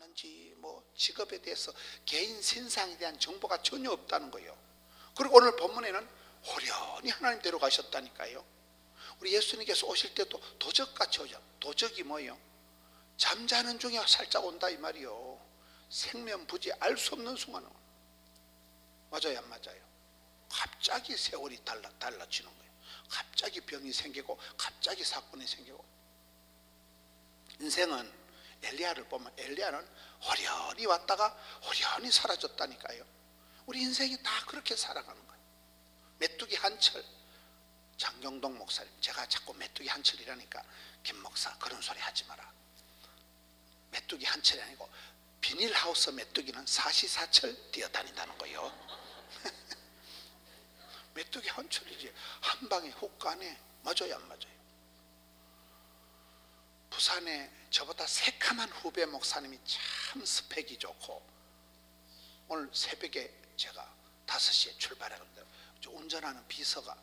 왔는지 뭐 직업에 대해서 개인 신상에 대한 정보가 전혀 없다는 거예요. 그리고 오늘 본문에는 호련히 하나님대로 가셨다니까요. 우리 예수님께서 오실 때도 도적같이 오죠. 도적이 뭐예요? 잠자는 중에 살짝 온다 이 말이요. 생면부지 알 수 없는 순간은 맞아요 안 맞아요? 갑자기 세월이 달라지는 거예요. 갑자기 병이 생기고 갑자기 사건이 생기고. 인생은 엘리야를 보면 엘리야는 호련히 왔다가 호련히 사라졌다니까요. 우리 인생이 다 그렇게 살아가는 거예요. 메뚜기 한철, 장경동 목사님, 제가 자꾸 메뚜기 한철이라니까 김 목사 그런 소리 하지 마라. 메뚜기 한철이 아니고 비닐하우스 메뚜기는 사시사철 뛰어다닌다는 거예요. 메뚜기 한철이지 한 방에 훅 가네. 맞아요 안 맞아요? 부산에 저보다 새카만 후배 목사님이 참 스펙이 좋고 오늘 새벽에 제가 5시에 출발하는데 운전하는 비서가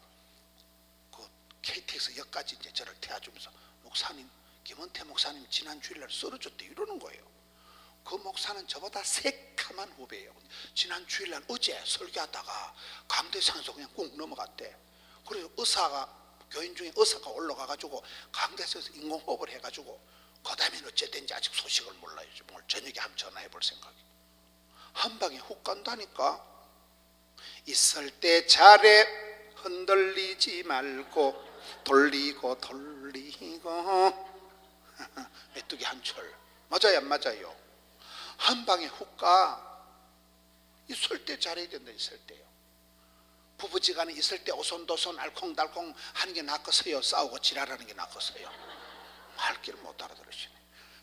그 KTX 역까지 이제 저를 태워주면서 목사님 김원태 목사님 지난 주일날 쓰러졌대 이러는 거예요. 그 목사는 저보다 새카만 후배예요. 지난 주일날 어제 설교하다가 강대상에서 그냥 꾹 넘어갔대. 그래서 교인 중에 의사가 올라가가지고 강대상에서 인공호흡을 해가지고 그 다음에는 어쨌든지 아직 소식을 몰라요. 오늘 저녁에 한번 전화해 볼 생각이에요. 한 방에 훅 간다니까. 있을 때 잘해 흔들리지 말고 돌리고 메뚜기 한철. 맞아요 안 맞아요? 한 방에 훅 가. 있을 때 잘해야 된다. 있을 때요. 부부지간에 있을 때 오손도손 알콩달콩 하는 게 낫겠어요? 싸우고 지랄하는 게 낫겠어요? 말귀를 못 알아들으시네.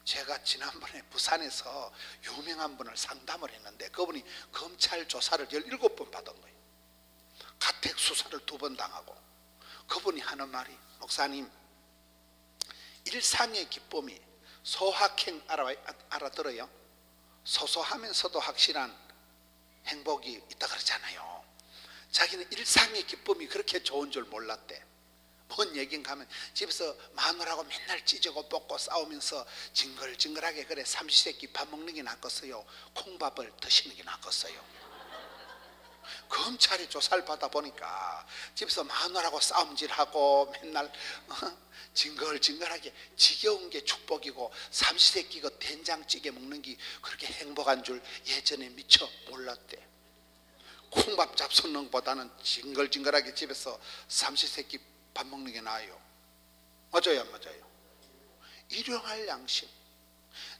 제가 지난번에 부산에서 유명한 분을 상담을 했는데 그분이 검찰 조사를 17번 받은 거예요. 가택 수사를 2번 당하고. 그분이 하는 말이 목사님 일상의 기쁨이 소확행 알아들어요? 소소하면서도 확실한 행복이 있다 그러잖아요. 자기는 일상의 기쁨이 그렇게 좋은 줄 몰랐대. 뭔 얘긴가 하면 집에서 마누라하고 맨날 찢고 볶고 싸우면서 징글징글하게 그래 삼시세끼 밥 먹는 게 낫겠어요? 콩밥을 드시는 게 낫겠어요? 검찰이 조사를 받아보니까 집에서 마누라하고 싸움질하고 맨날 징글징글하게 지겨운 게 축복이고 삼시세끼 그 된장찌개 먹는 게 그렇게 행복한 줄 예전에 미처 몰랐대. 콩밥 잡수는 것보다는 징글징글하게 집에서 삼시세끼 밥 먹는 게 나아요. 맞아요 안 맞아요? 일용할 양심.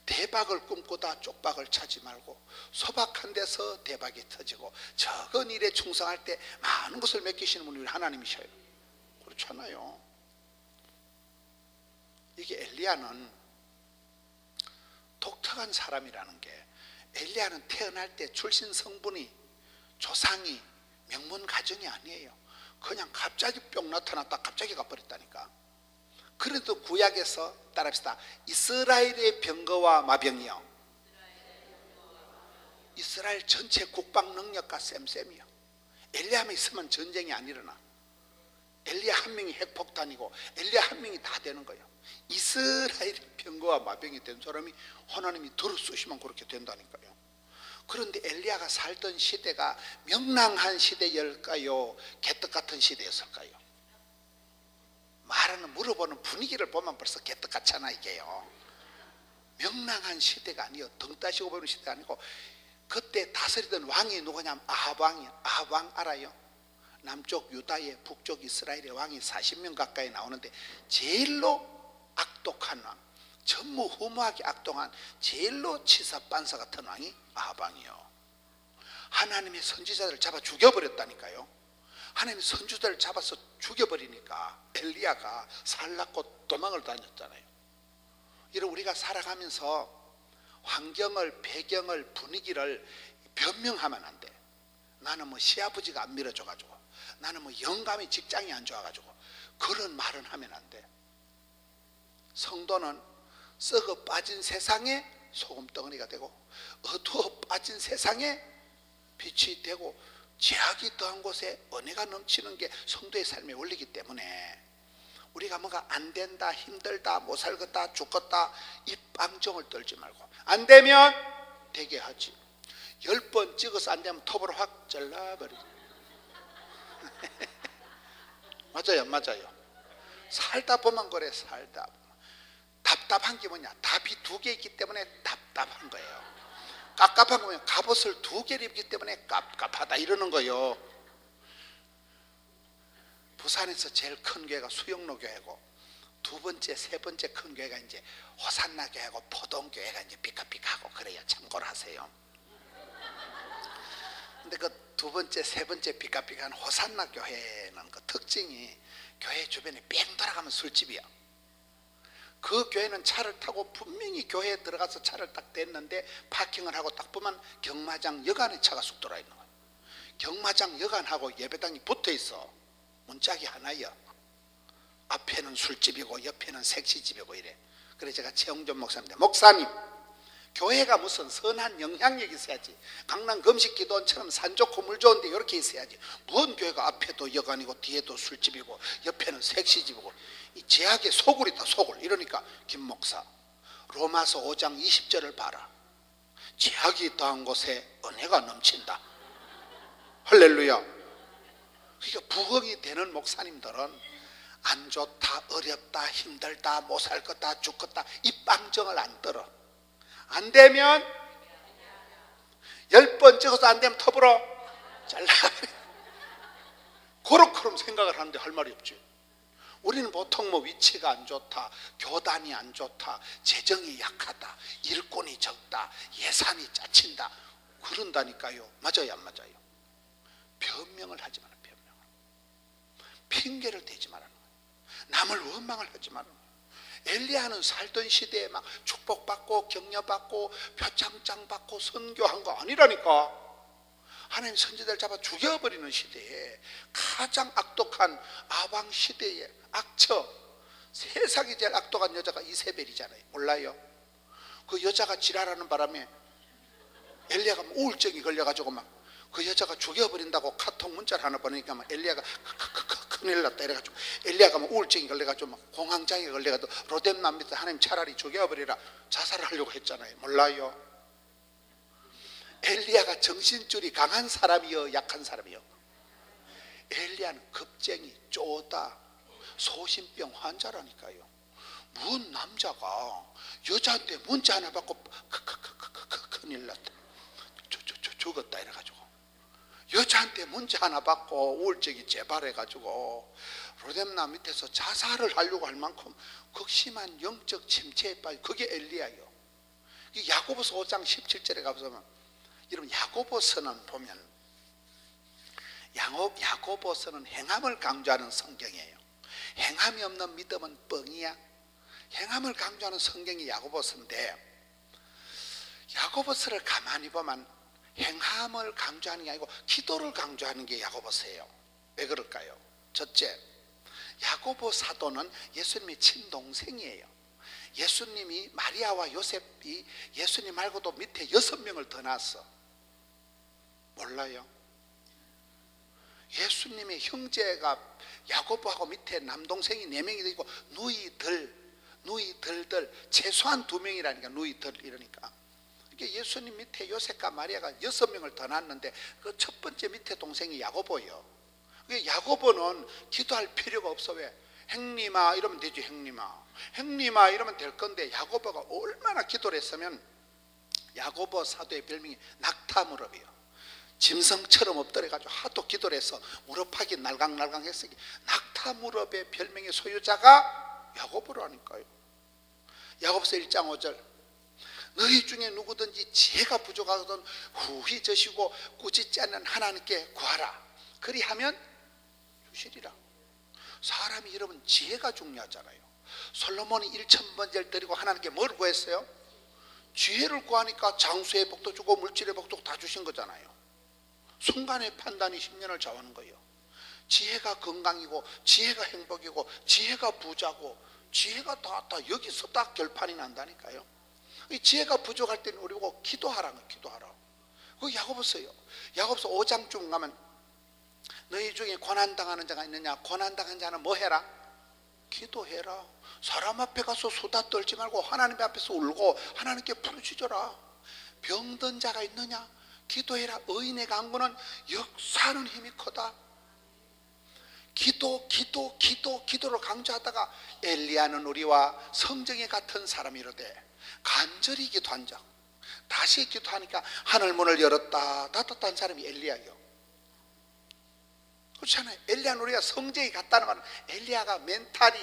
대박을 꿈꾸다 쪽박을 차지 말고 소박한 데서 대박이 터지고 적은 일에 충성할 때 많은 것을 맡기시는 분이 하나님이셔요. 그렇잖아요. 이게 엘리야는 독특한 사람이라는 게 엘리야는 태어날 때 출신 성분이 조상이 명문 가정이 아니에요. 그냥 갑자기 뿅 나타났다 갑자기 가버렸다니까. 그래도 구약에서 따라합시다. 이스라엘의 병거와 마병이요. 이스라엘 전체 국방 능력과 쌤쌤이요. 엘리야만 있으면 전쟁이 안 일어나. 엘리야 한 명이 핵폭탄이고 엘리야 한 명이 다 되는 거예요. 이스라엘 병거와 마병이 된 사람이 하나님이 들어 쓰시면 그렇게 된다니까요. 그런데 엘리야가 살던 시대가 명랑한 시대일까요? 개떡 같은 시대였을까요? 말하는 물어보는 분위기를 보면 벌써 개떡 같잖아 이게요. 명랑한 시대가 아니요. 등 따시고 보는 시대가 아니고 그때 다스리던 왕이 누구냐면 아합왕이에요. 아합왕 알아요? 남쪽 유다의 북쪽 이스라엘의 왕이 40명 가까이 나오는데 제일로 악독한 왕, 전무후무하게 악독한 제일로 치사반사 같은 왕이 아합왕이요. 하나님의 선지자들을 잡아 죽여버렸다니까요. 하나님의 선지자들을 잡아서 죽여버리니까 엘리야가 살랐고 도망을 다녔잖아요. 이런 우리가 살아가면서 환경을, 배경을, 분위기를 변명하면 안 돼. 나는 뭐 시아버지가 안 밀어줘가지고, 나는 뭐 영감이 직장이 안 좋아가지고 그런 말은 하면 안 돼. 성도는 썩어 빠진 세상에 소금덩어리가 되고 어두워 빠진 세상에 빛이 되고 죄악이 더한 곳에 은혜가 넘치는 게 성도의 삶의 원리이기 때문에 우리가 뭐가 안 된다, 힘들다, 못 살겠다, 죽겠다 이 빵정을 떨지 말고 안 되면 되게 하지. 10번 찍어서 안 되면 톱으로 확 잘라버리지. 맞아요, 안 맞아요? 살다 보면 그래, 살다 보면. 답답한 게 뭐냐? 답이 2개 있기 때문에 답답한 거예요. 깝깝한 거면 갑옷을 2개를 입기 때문에 깝깝하다 이러는 거예요. 부산에서 제일 큰 교회가 수영로 교회고, 2번째, 3번째 큰 교회가 이제 호산나 교회고, 포동교회가 이제 삐까삐까하고 그래요. 참고를 하세요. 근데 그 2번째, 3번째 삐까삐까한 호산나 교회는 그 특징이 교회 주변에 뺑 돌아가면 술집이야. 그 교회는 차를 타고 분명히 교회에 들어가서 차를 딱 댔는데 파킹을 하고 딱 보면 경마장 여간에 차가 쑥 돌아 있는 거야. 경마장 여간하고 예배당이 붙어 있어. 문짝이 하나야. 앞에는 술집이고 옆에는 섹시집이고 이래. 그래서 제가 최영준 목사님인데, 목사님, 교회가 무슨 선한 영향력이 있어야지. 강남 금식기도원처럼 산 좋고 물 좋은데 이렇게 있어야지. 뭔 교회가 앞에도 여관이고 뒤에도 술집이고 옆에는 섹시집이고, 이 제약의 소굴이다, 소굴. 이러니까 김 목사, 로마서 5장 20절을 봐라. 제약이 더한 곳에 은혜가 넘친다. 할렐루야. 그러니까 부흥이 되는 목사님들은 안 좋다, 어렵다, 힘들다, 못 살 거다, 죽겠다 이 빵정을 안 들어. 안 되면 10번 찍어서 안 되면 톱으로 잘라. 그렇게 생각을 하는데 할 말이 없지. 우리는 보통 뭐 위치가 안 좋다, 교단이 안 좋다, 재정이 약하다, 일꾼이 적다, 예산이 짜친다 그런다니까요. 맞아요, 안 맞아요? 변명을 하지 마라. 변명을. 핑계를 대지 마라. 남을 원망을 하지 마라. 엘리야는 살던 시대에 막 축복받고 격려받고 표창장 받고 선교한 거 아니라니까. 하나님 선지자를 잡아 죽여버리는 시대에, 가장 악독한 아방 시대에 악처, 세상에 제일 악독한 여자가 이세벨이잖아요. 몰라요? 그 여자가 지랄하는 바람에 엘리야가 우울증이 걸려가지고 막 그 여자가 죽여버린다고 카톡 문자를 하나 보내니까 막 엘리야가 큰일 났다 이래가지고, 엘리야가 막 우울증이 걸려가지고 막 공황장애 걸려가지고 로뎀남 밑에 하나님 차라리 죽여버리라 자살을 하려고 했잖아요. 몰라요? 엘리야가 정신줄이 강한 사람이요, 약한 사람이요? 엘리야는 겁쟁이, 쪼다, 소신병 환자라니까요. 뭔 남자가 여자한테 문자 하나 받고 큰일 났다, 죽었다 이래가지고, 여자한테 문자 하나 받고 우울증이 재발해가지고 로뎀나 밑에서 자살을 하려고 할 만큼 극심한 영적 침체에 빠져. 그게 엘리야예요. 야고보서 5장 17절에 가보면, 여러분 야고보서는 보면, 야고보서는 행함을 강조하는 성경이에요. 행함이 없는 믿음은 뻥이야. 행함을 강조하는 성경이 야고보서인데, 야고보서를 가만히 보면 행함을 강조하는 게 아니고 기도를 강조하는 게 야고보서예요. 왜 그럴까요? 첫째, 야고보 사도는 예수님의 친동생이에요. 예수님이 마리아와 요셉이 예수님 말고도 밑에 6명을 더 낳았어. 몰라요? 예수님의 형제가 야고보하고 밑에 남동생이 4명이 되고 누이들들 최소한 2명이라니까, 누이들 이러니까. 예수님 밑에 요셉과 마리아가 6명을 더 낳았는데 그 첫 번째 밑에 동생이 야고보예요. 야고보는 기도할 필요가 없어. 왜? 행님아 이러면 되지. 행님아 이러면 될 건데, 야고보가 얼마나 기도를 했으면, 야고보 사도의 별명이 낙타무릎이에요. 짐승처럼 엎드려가지고 하도 기도를 해서 무릎팍이 날강날강 했으니 낙타무릎의 별명의 소유자가 야고보라니까요. 야고보서 1장 5절, 너희 중에 누구든지 지혜가 부족하거든 후히 저시고 꾸짖지 않는 하나님께 구하라. 그리하면 주시리라. 사람이 여러분 지혜가 중요하잖아요. 솔로몬이 1000번제를 드리고 하나님께 뭘 구했어요? 지혜를 구하니까 장수의 복도 주고 물질의 복도 다 주신 거잖아요. 순간의 판단이 10년을 좌우하는 거예요. 지혜가 건강이고 지혜가 행복이고 지혜가 부자고 지혜가 다 여기서 딱 결판이 난다니까요. 이 지혜가 부족할 때는 우리 보고 기도하라는 거예요. 기도하라. 그 야고보서요. 야고보서 5장쯤 가면, 너희 중에 고난당하는 자가 있느냐? 고난당한 자는 뭐 해라? 기도해라. 사람 앞에 가서 수다 떨지 말고 하나님 앞에서 울고 하나님께 부르짖어라. 병든 자가 있느냐? 기도해라. 의인의 간구는 역사하는 힘이 크다. 기도를 강조하다가 엘리야는 우리와 성정이 같은 사람이로되 간절히 기도한 자, 다시 기도하니까 하늘 문을 열었다 닫았다는 사람이 엘리야예요. 그렇잖아요. 엘리야는 우리가 성정이 같다는 말은 엘리야가 멘탈이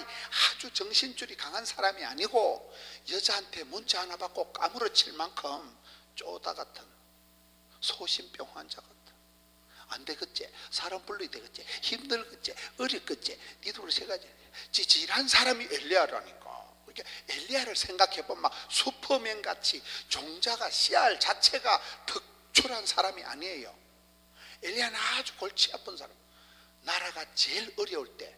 아주 정신줄이 강한 사람이 아니고 여자한테 문자 하나 받고 까무러칠 만큼 쪼다 같은 소심병 환자 같은, 안 되겠지, 사람 불러야 되겠지, 힘들겠지, 어렵겠지, 니들 세 가지 지질한 사람이 엘리야라니까. 그러니까 엘리야를 생각해보면 막 슈퍼맨 같이 종자가 씨알 자체가 특출한 사람이 아니에요. 엘리야는 아주 골치 아픈 사람. 나라가 제일 어려울 때,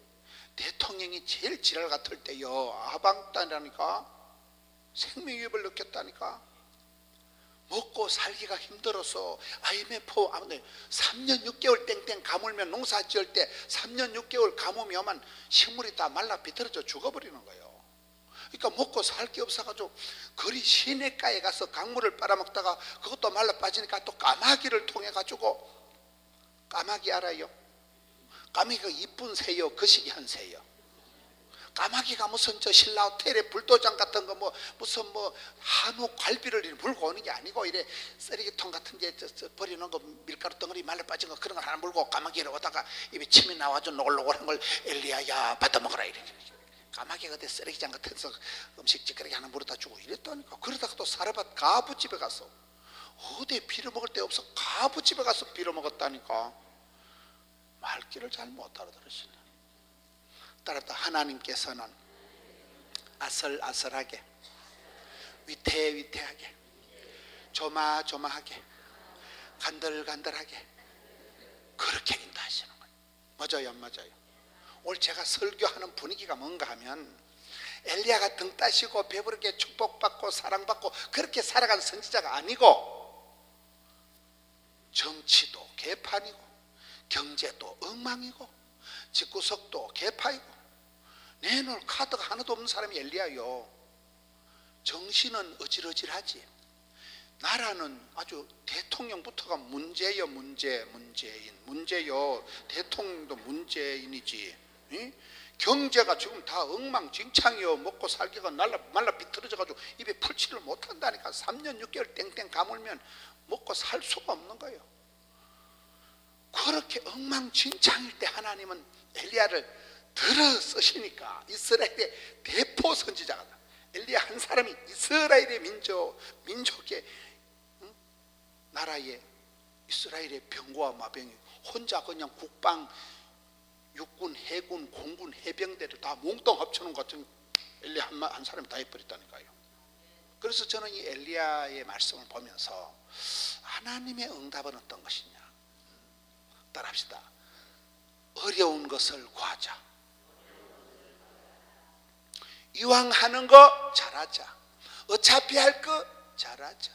대통령이 제일 지랄 같을 때요, 아방따라니까, 생명위협을 느꼈다니까. 먹고 살기가 힘들어서 IMF 아무튼 3년 6개월 땡땡 가물면, 농사 지을 때 3년 6개월 가뭄이면 식물이 다 말라 비틀어져 죽어버리는 거예요. 그러니까 먹고 살 게 없어가지고 거리 시내가에 가서 강물을 빨아먹다가 그것도 말라 빠지니까 또 까마귀를 통해 가지고, 까마귀 알아요? 까마귀가 이쁜 새요, 거시기 한 새요. 까마귀가 무슨 저 신라 호텔에 불도장 같은 거 무슨 한우 갈비를 물고 오는 게 아니고, 이래 쓰레기통 같은 게 버리는 거, 밀가루 덩어리 말라 빠진 거 그런 걸 하나 물고 까마귀를 오다가 입에 침이 나와서 노골노골한 걸 엘리야야 받아 먹어라 이래. 까마귀가 그때 쓰레기장 같은 데서 음식 찌끄레기 하나 물어다 주고 이랬다니까. 그러다가 또 사르밧 가부집에 가서, 어디에 빌어먹을 데 없어 가부집에 가서 빌어먹었다니까. 말귀를 잘 못 알아들으시네. 따라서 하나님께서는 아슬아슬하게, 위태위태하게, 조마조마하게, 간들간들하게 그렇게 인도하시는 거예요. 맞아요, 안 맞아요? 오늘 제가 설교하는 분위기가 뭔가 하면, 엘리야가 등 따시고 배부르게 축복받고 사랑받고 그렇게 살아간 선지자가 아니고, 정치도 개판이고 경제도 엉망이고 집구석도 개파이고 내놓을 카드가 하나도 없는 사람이 엘리야요. 정신은 어질어질하지. 나라는 아주 대통령부터가 문제요, 문제요. 대통령도 문재인이지. 응? 경제가 지금 다 엉망진창이요. 먹고 살기가 말라 비틀어져 가지고 입에 풀칠을 못한다니까. 3년 6개월 땡땡 가물면 먹고 살 수가 없는 거예요. 그렇게 엉망진창일 때 하나님은 엘리야를 들어 쓰시니까 이스라엘의 대포 선지자가, 엘리야 한 사람이 이스라엘의 민족의 나라의 이스라엘의 병과 마병이 혼자 그냥 국방, 육군, 해군, 공군, 해병대를 다 몽땅 합쳐놓은 것 같은 엘리야 한 사람이 다 해버렸다니까요. 그래서 저는 이 엘리야의 말씀을 보면서 하나님의 응답은 어떤 것이냐, 따라합시다. 어려운 것을 구하자. 이왕 하는 거 잘하자. 어차피 할 거 잘하자.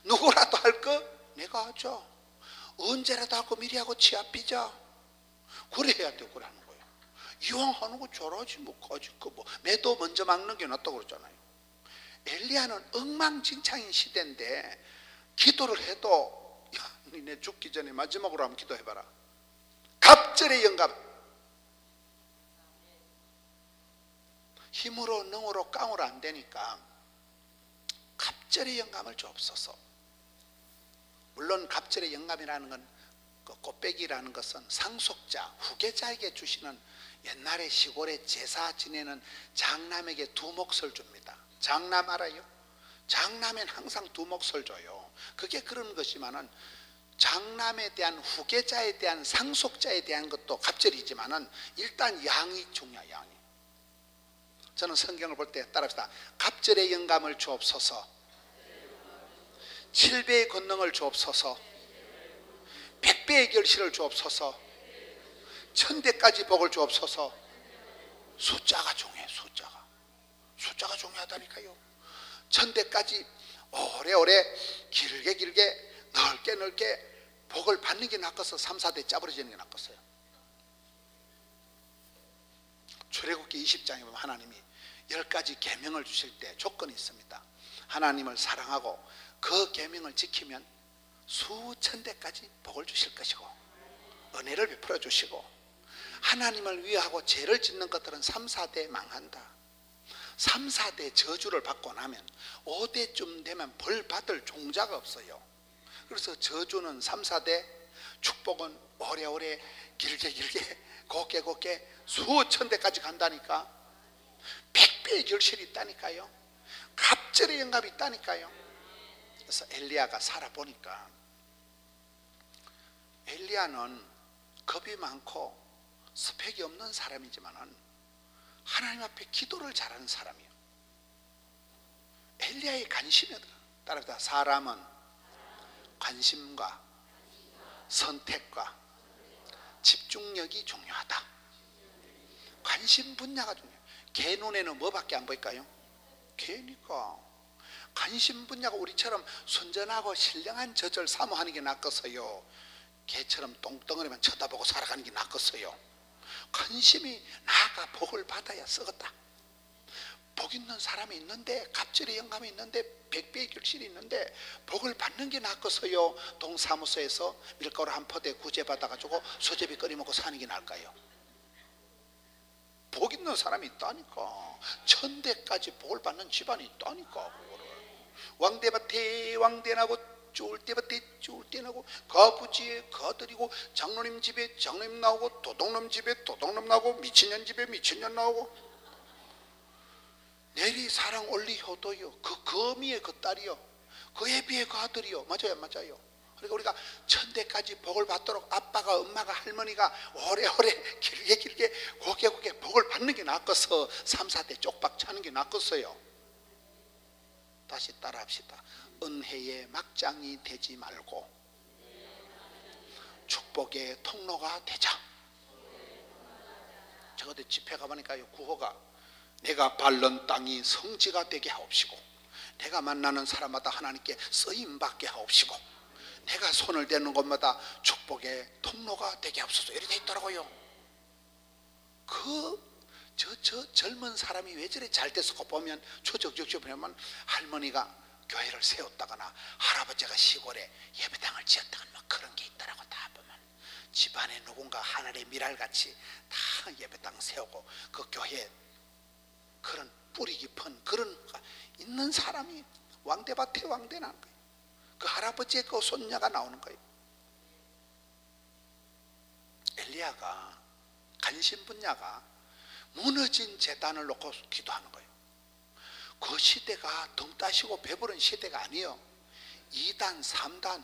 누구라도 할 거 내가 하죠. 언제라도 하고 미리 하고 치아비자. 그래야 되고 그러는 거예요. 이왕 하는 거 잘하지 뭐까지 매도 먼저 막는 게 낫다고 그러잖아요. 엘리야는 엉망진창인 시대인데 기도를 해도, 야, 니네 죽기 전에 마지막으로 한번 기도해봐라. 갑절의 영감. 힘으로 능으로 깡으로 안 되니까 갑절의 영감을 주옵소서. 물론 갑절의 영감이라는 건, 그 꽃배기라는 것은 상속자, 후계자에게 주시는, 옛날에 시골에 제사 지내는 장남에게 두 몫을 줍니다. 장남 알아요? 장남엔 항상 두 몫을 줘요. 그게 그런 것이지만은 장남에 대한, 후계자에 대한, 상속자에 대한 것도 갑절이지만은 일단 양이 중요해요. 양이. 저는 성경을 볼 때 따라합시다. 갑절의 영감을 주옵소서. 7배의 권능을 주옵소서. 100배의 결실을 주옵소서. 1000대까지 복을 주옵소서. 숫자가 중요해. 숫자가 중요하다니까요. 1000대까지 오래오래 길게 넓게 복을 받는 게 낫겠어, 3, 4대 짜버려지는 게 낫겠어요. 출애굽기 20장에 보면 하나님이 10가지 계명을 주실 때 조건이 있습니다. 하나님을 사랑하고 그 계명을 지키면 수천 대까지 복을 주실 것이고 은혜를 베풀어 주시고, 하나님을 위하고 죄를 짓는 것들은 3, 4대 망한다. 3, 4대 저주를 받고 나면 5대쯤 되면 벌 받을 종자가 없어요. 그래서 저주는 3, 4대, 축복은 오래오래 길게 곱게 수천 대까지 간다니까. 100배의 결실이 있다니까요. 갑절의 영감이 있다니까요. 그래서 엘리야가 살아보니까, 엘리야는 겁이 많고 스펙이 없는 사람이지만은 하나님 앞에 기도를 잘하는 사람이에요. 엘리야의 관심이 따라서 사람은 관심과 선택과 집중력이 중요하다. 관심 분야가 중요해요. 개 눈에는 뭐밖에 안 보일까요? 개니까. 관심 분야가 우리처럼 순전하고 신령한 젖을 사모하는 게 낫겠어요? 개처럼 똥덩어리만 쳐다보고 살아가는 게 낫겠어요? 관심이 나아가 복을 받아야 쓰겠다. 복 있는 사람이 있는데, 갑절의 영감이 있는데, 100배의 결실이 있는데 복을 받는 게 낫겠어요? 동사무소에서 밀가루 한 포대 구제받아가지고 수제비 끓여 먹고 사는 게 나을까요? 복 있는 사람이 있다니까. 1000대까지 복을 받는 집안이 있다니까. 그거를 왕대밭에 왕대나고 쫄대밭에 쫄대나고 거부지에 거들이고, 장로님 집에 장로님 나오고, 도둑놈 집에 도둑놈 나오고, 미친년 집에 미친년 나오고, 내리 사랑 올리 효도요, 그 거미의 그 딸이요, 그 애비의 그 아들이요. 맞아요, 맞아요. 그러니까 우리가 1000대까지 복을 받도록 아빠가, 엄마가, 할머니가 오래오래 길게 곱게 복을 받는 게 낫겠어? 3, 4대 쪽박 차는 게 낫겠어요? 다시 따라 합시다. 은혜의 막장이 되지 말고 축복의 통로가 되자. 저 그때 집회 가보니까요, 구호가 내가 밟는 땅이 성지가 되게 하옵시고, 내가 만나는 사람마다 하나님께 쓰임받게 하옵시고, 내가 손을 대는 곳마다 축복의 통로가 되게 하옵소서, 이렇게 돼 있더라고요. 저 젊은 사람이 왜 저래 잘 돼서 보면, 초적적적 보면 할머니가 교회를 세웠다거나 할아버지가 시골에 예배당을 지었다거나 막 그런 게 있더라고. 다 보면 집안에 누군가 하늘의 미랄같이 다 예배당 세우고 그 교회 그런 뿌리 깊은 그런 있는 사람이 왕대밭에 왕대 나는 거예요. 그 할아버지의 그 손녀가 나오는 거예요. 엘리야가 관심 분야가 무너진 제단을 놓고 기도하는 거예요. 그 시대가 등 따시고 배부른 시대가 아니에요. 2단 3단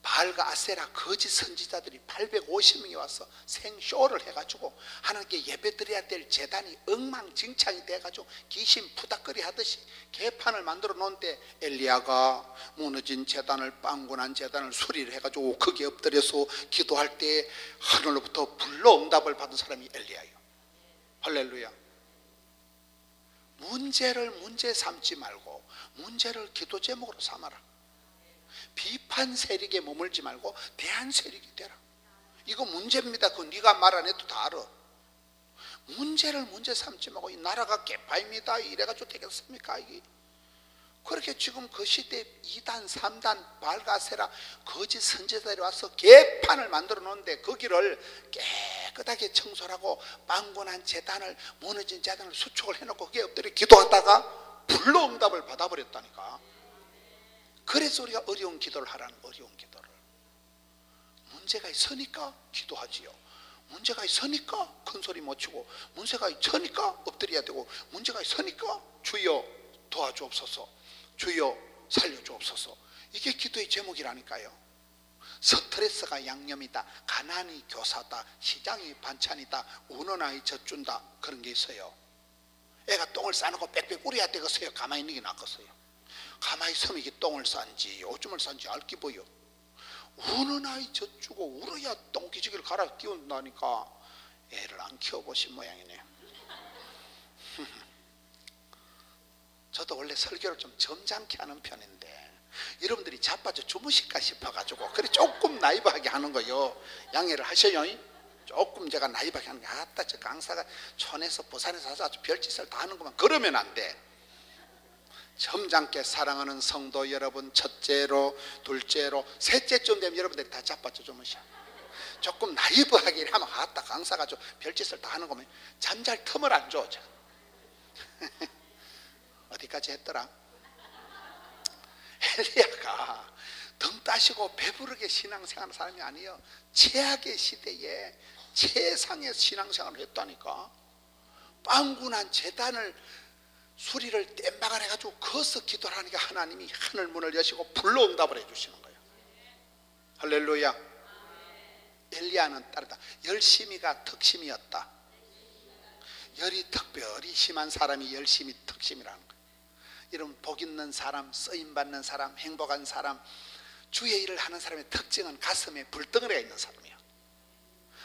바알과 아세라 거짓 선지자들이 850명이 와서 생쇼를 해가지고 하나님께 예배드려야 될 제단이 엉망진창이 돼가지고 귀신 푸닥거리 하듯이 개판을 만들어 놓은데, 엘리야가 무너진 제단을, 빵군한 제단을 수리를 해가지고 거기에 엎드려서 기도할 때 하늘로부터 불로 응답을 받은 사람이 엘리야예요. 할렐루야. 문제를 문제 삼지 말고 문제를 기도 제목으로 삼아라. 비판 세력에 머물지 말고 대안 세력이 되라. 이거 문제입니다. 그거 네가 말 안 해도 다 알아. 문제를 문제 삼지 말고 이 나라가 개파입니다 이래가지고 되겠습니까? 이게 그렇게 지금 그 시대 2단 3단 발가세라 거짓 선지자들이 와서 개판을 만들어 놓는데, 거기를 깨끗하게 청소를 하고 빵군한 재단을, 무너진 재단을 수축을 해놓고 거기에 엎드려 기도하다가 불로 응답을 받아버렸다니까. 그래서 우리가 어려운 기도를 하라는, 어려운 기도를. 문제가 있으니까 기도하지요. 문제가 있으니까 큰소리 못 치고, 문제가 있으니까 엎드려야 되고, 문제가 있으니까 주여 도와주옵소서, 주여 살려주옵소서. 이게 기도의 제목이라니까요. 스트레스가 양념이다, 가난이 교사다, 시장이 반찬이다, 우는 아이 젖준다, 그런 게 있어요. 애가 똥을 싸놓고 빽빽 우려야 되겠어요? 가만히 있는 게 낫겠어요? 가만히 있으면 이게 똥을 싼지 오줌을 싼지 알기 보여. 우는 아이 젖주고 울어야 똥기저귀를 갈아 끼운다니까. 애를 안 키워보신 모양이네. 저도 원래 설교를 좀 점잖게 하는 편인데 여러분들이 자빠져 주무실까 싶어가지고 그래 조금 나이브하게 하는 거요. 양해를 하셔요. 조금 제가 나이브하게 하는 게, 아따 저 강사가 촌에서 부산에서 와서 아주 별짓을 다 하는구만, 그러면 안 돼. 점잖게 사랑하는 성도 여러분, 첫째로, 둘째로, 셋째쯤 되면 여러분들이 다 자빠져 주무셔. 조금 나이브하게 하면 아따 강사가 좀 별짓을 다 하는 거면 잠잘 틈을 안 줘. 어디까지 했더라? 엘리야가 등 따시고 배부르게 신앙생활하는 사람이 아니에요. 최악의 시대에 최상의 신앙생활을 했다니까. 빵군한 제단을 수리를 땜박을 해가지고 거기서 기도를 하니까 하나님이 하늘 문을 여시고 불로 응답을 해주시는 거예요. 할렐루야. 엘리야는 따르다. 열심히가 특심이었다. 열이 특별히 심한 사람이 열심히 특심이라는 거예요. 이런 복 있는 사람, 쓰임받는 사람, 행복한 사람, 주의 일을 하는 사람의 특징은 가슴에 불덩어리가 있는 사람이에요.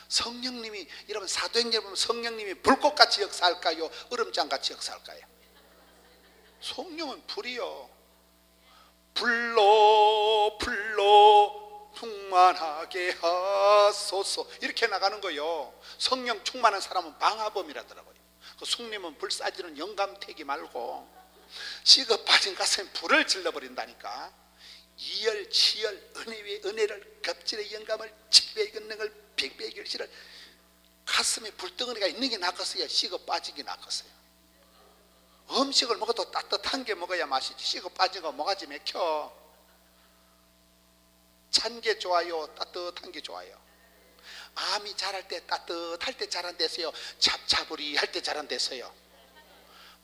성령님이, 여러분 사도행전 보면 성령님이 불꽃같이 역사할까요? 얼음장같이 역사할까요? 성령은 불이요. 불로 충만하게 하소서 이렇게 나가는 거요. 성령 충만한 사람은 방화범이라더라고요. 그 숭님은 불사지는 영감태기 말고 식어 빠진 가슴에 불을 질러버린다니까. 이열 치열 은혜 위에 은혜를 갑질의 영감을 칠배의 권능을 백배의 결실을 가슴에 불덩어리가 있는 게 낫겠어요? 식어 빠지기 낫겠어요? 음식을 먹어도 따뜻한 게 먹어야 맛이지. 식어 빠진 거 뭐가지 맥혀. 찬 게 좋아요? 따뜻한 게 좋아요? 암이 자랄 때 따뜻할 때 자란대서요? 잡차부리 할 때 자란대서요?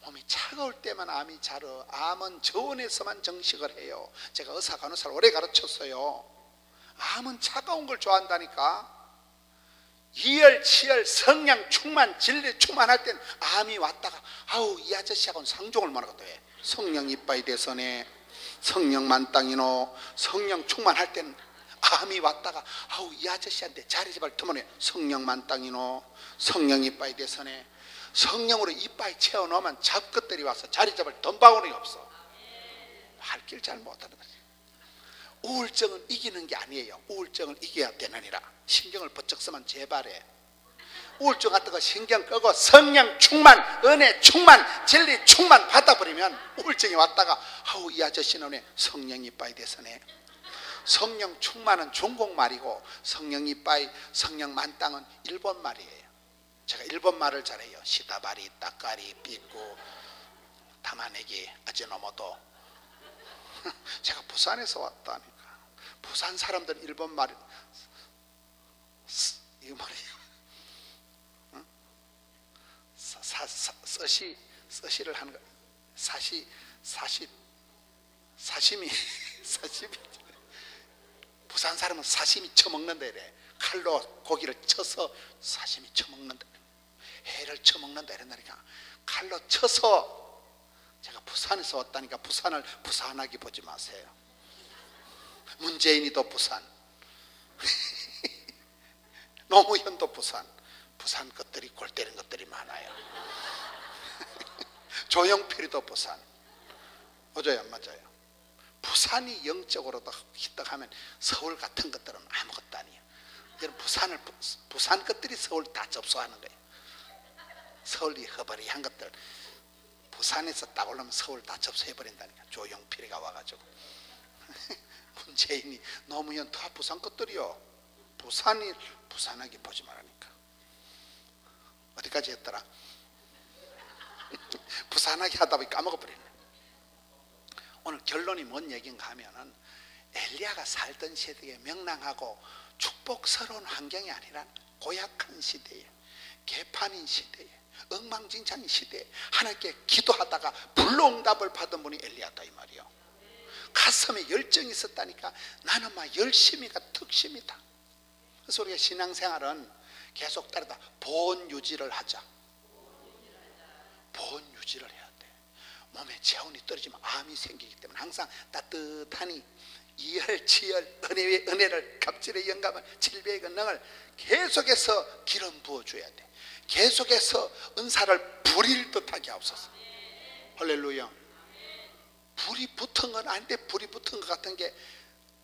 몸이 차가울 때만 암이 자라. 암은 저온에서만 정식을 해요. 제가 의사 간호사를 오래 가르쳤어요. 암은 차가운 걸 좋아한다니까. 이열 치열 성령 충만 진리 충만할 땐 암이 왔다가 아우 이 아저씨하고는 상종을 못 하거든. 성령 이빠이 대선에 성령 만땅이노. 성령 충만할 땐 암이 왔다가 아우 이 아저씨한테 자리 잡을 틈을 성령 만땅이노. 성령 이빠이 대선에 성령으로 이빠이 채워넣으면 잡것들이 와서 자리 잡을 덤방울이 없어. 할 길 잘 못하는 거지. 우울증은 이기는 게 아니에요. 우울증을 이겨야 되느니라. 신경을 번쩍 쓰면 제발해. 우울증 같은 거 신경 끄고 성령 충만, 은혜 충만, 진리 충만 받아버리면 우울증이 왔다가 아우 이 아저씨는 왜 성령 이빠이 대선에. 성령 충만은 중국말이고 성령 이빠이, 성령 만땅은 일본말이에요. 제가 일본말을 잘해요. 시다바리, 따까리, 삐꾸, 다마네기, 아지노모토. 제가 부산에서 왔다니까. 부산 사람들은 일본말 이거 뭐래요? 응? 서시를 하는 거. 사시미 부산 사람은 사시미 쳐먹는다 이래. 칼로 고기를 쳐서 사시미 쳐먹는다. 회를 쳐먹는다 이런다니까. 칼로 쳐서. 제가 부산에서 왔다니까. 부산을 부산하게 보지 마세요. 문재인이도 부산, 노무현도 부산. 부산 것들이 골 때리는 것들이 많아요. 조영필이도 부산. 맞아요 안 맞아요? 부산이 영적으로도 히떡하면 서울 같은 것들은 아무것도 아니에요. 여러분 부산 것들이 서울 다 접수하는 거예요. 서울이 허벌이한 것들 부산에서 딱 올라오면 서울 다 접수해버린다니까. 조영필이가 와가지고 문재인이 노무현 다 부산 것들이요. 부산이 부산하게 보지 말라니까. 어디까지 했더라? 부산하게 하다 보니 까먹어버리네. 오늘 결론이 뭔 얘기인가 하면은 엘리야가 살던 시대에 명랑하고 축복스러운 환경이 아니라 고약한 시대에, 개판인 시대에, 엉망진창인 시대에 하나님께 기도하다가 불로 응답을 받은 분이 엘리야다 이 말이요. 가슴에 열정이 있었다니까. 나는 막 열심히가 특심이다. 그래서 우리가 신앙생활은 계속 따르다 보온 유지를 하자. 보온 유지를 해야 돼. 몸에 체온이 떨어지면 암이 생기기 때문에 항상 따뜻하니 이열 치열 은혜의 은혜를 갑질의 영감을 칠배의 권능을 계속해서 기름 부어줘야 돼. 계속해서 은사를 부릴 듯하게 하옵소서. 할렐루야. 불이 붙은 건 아닌데 불이 붙은 것 같은 게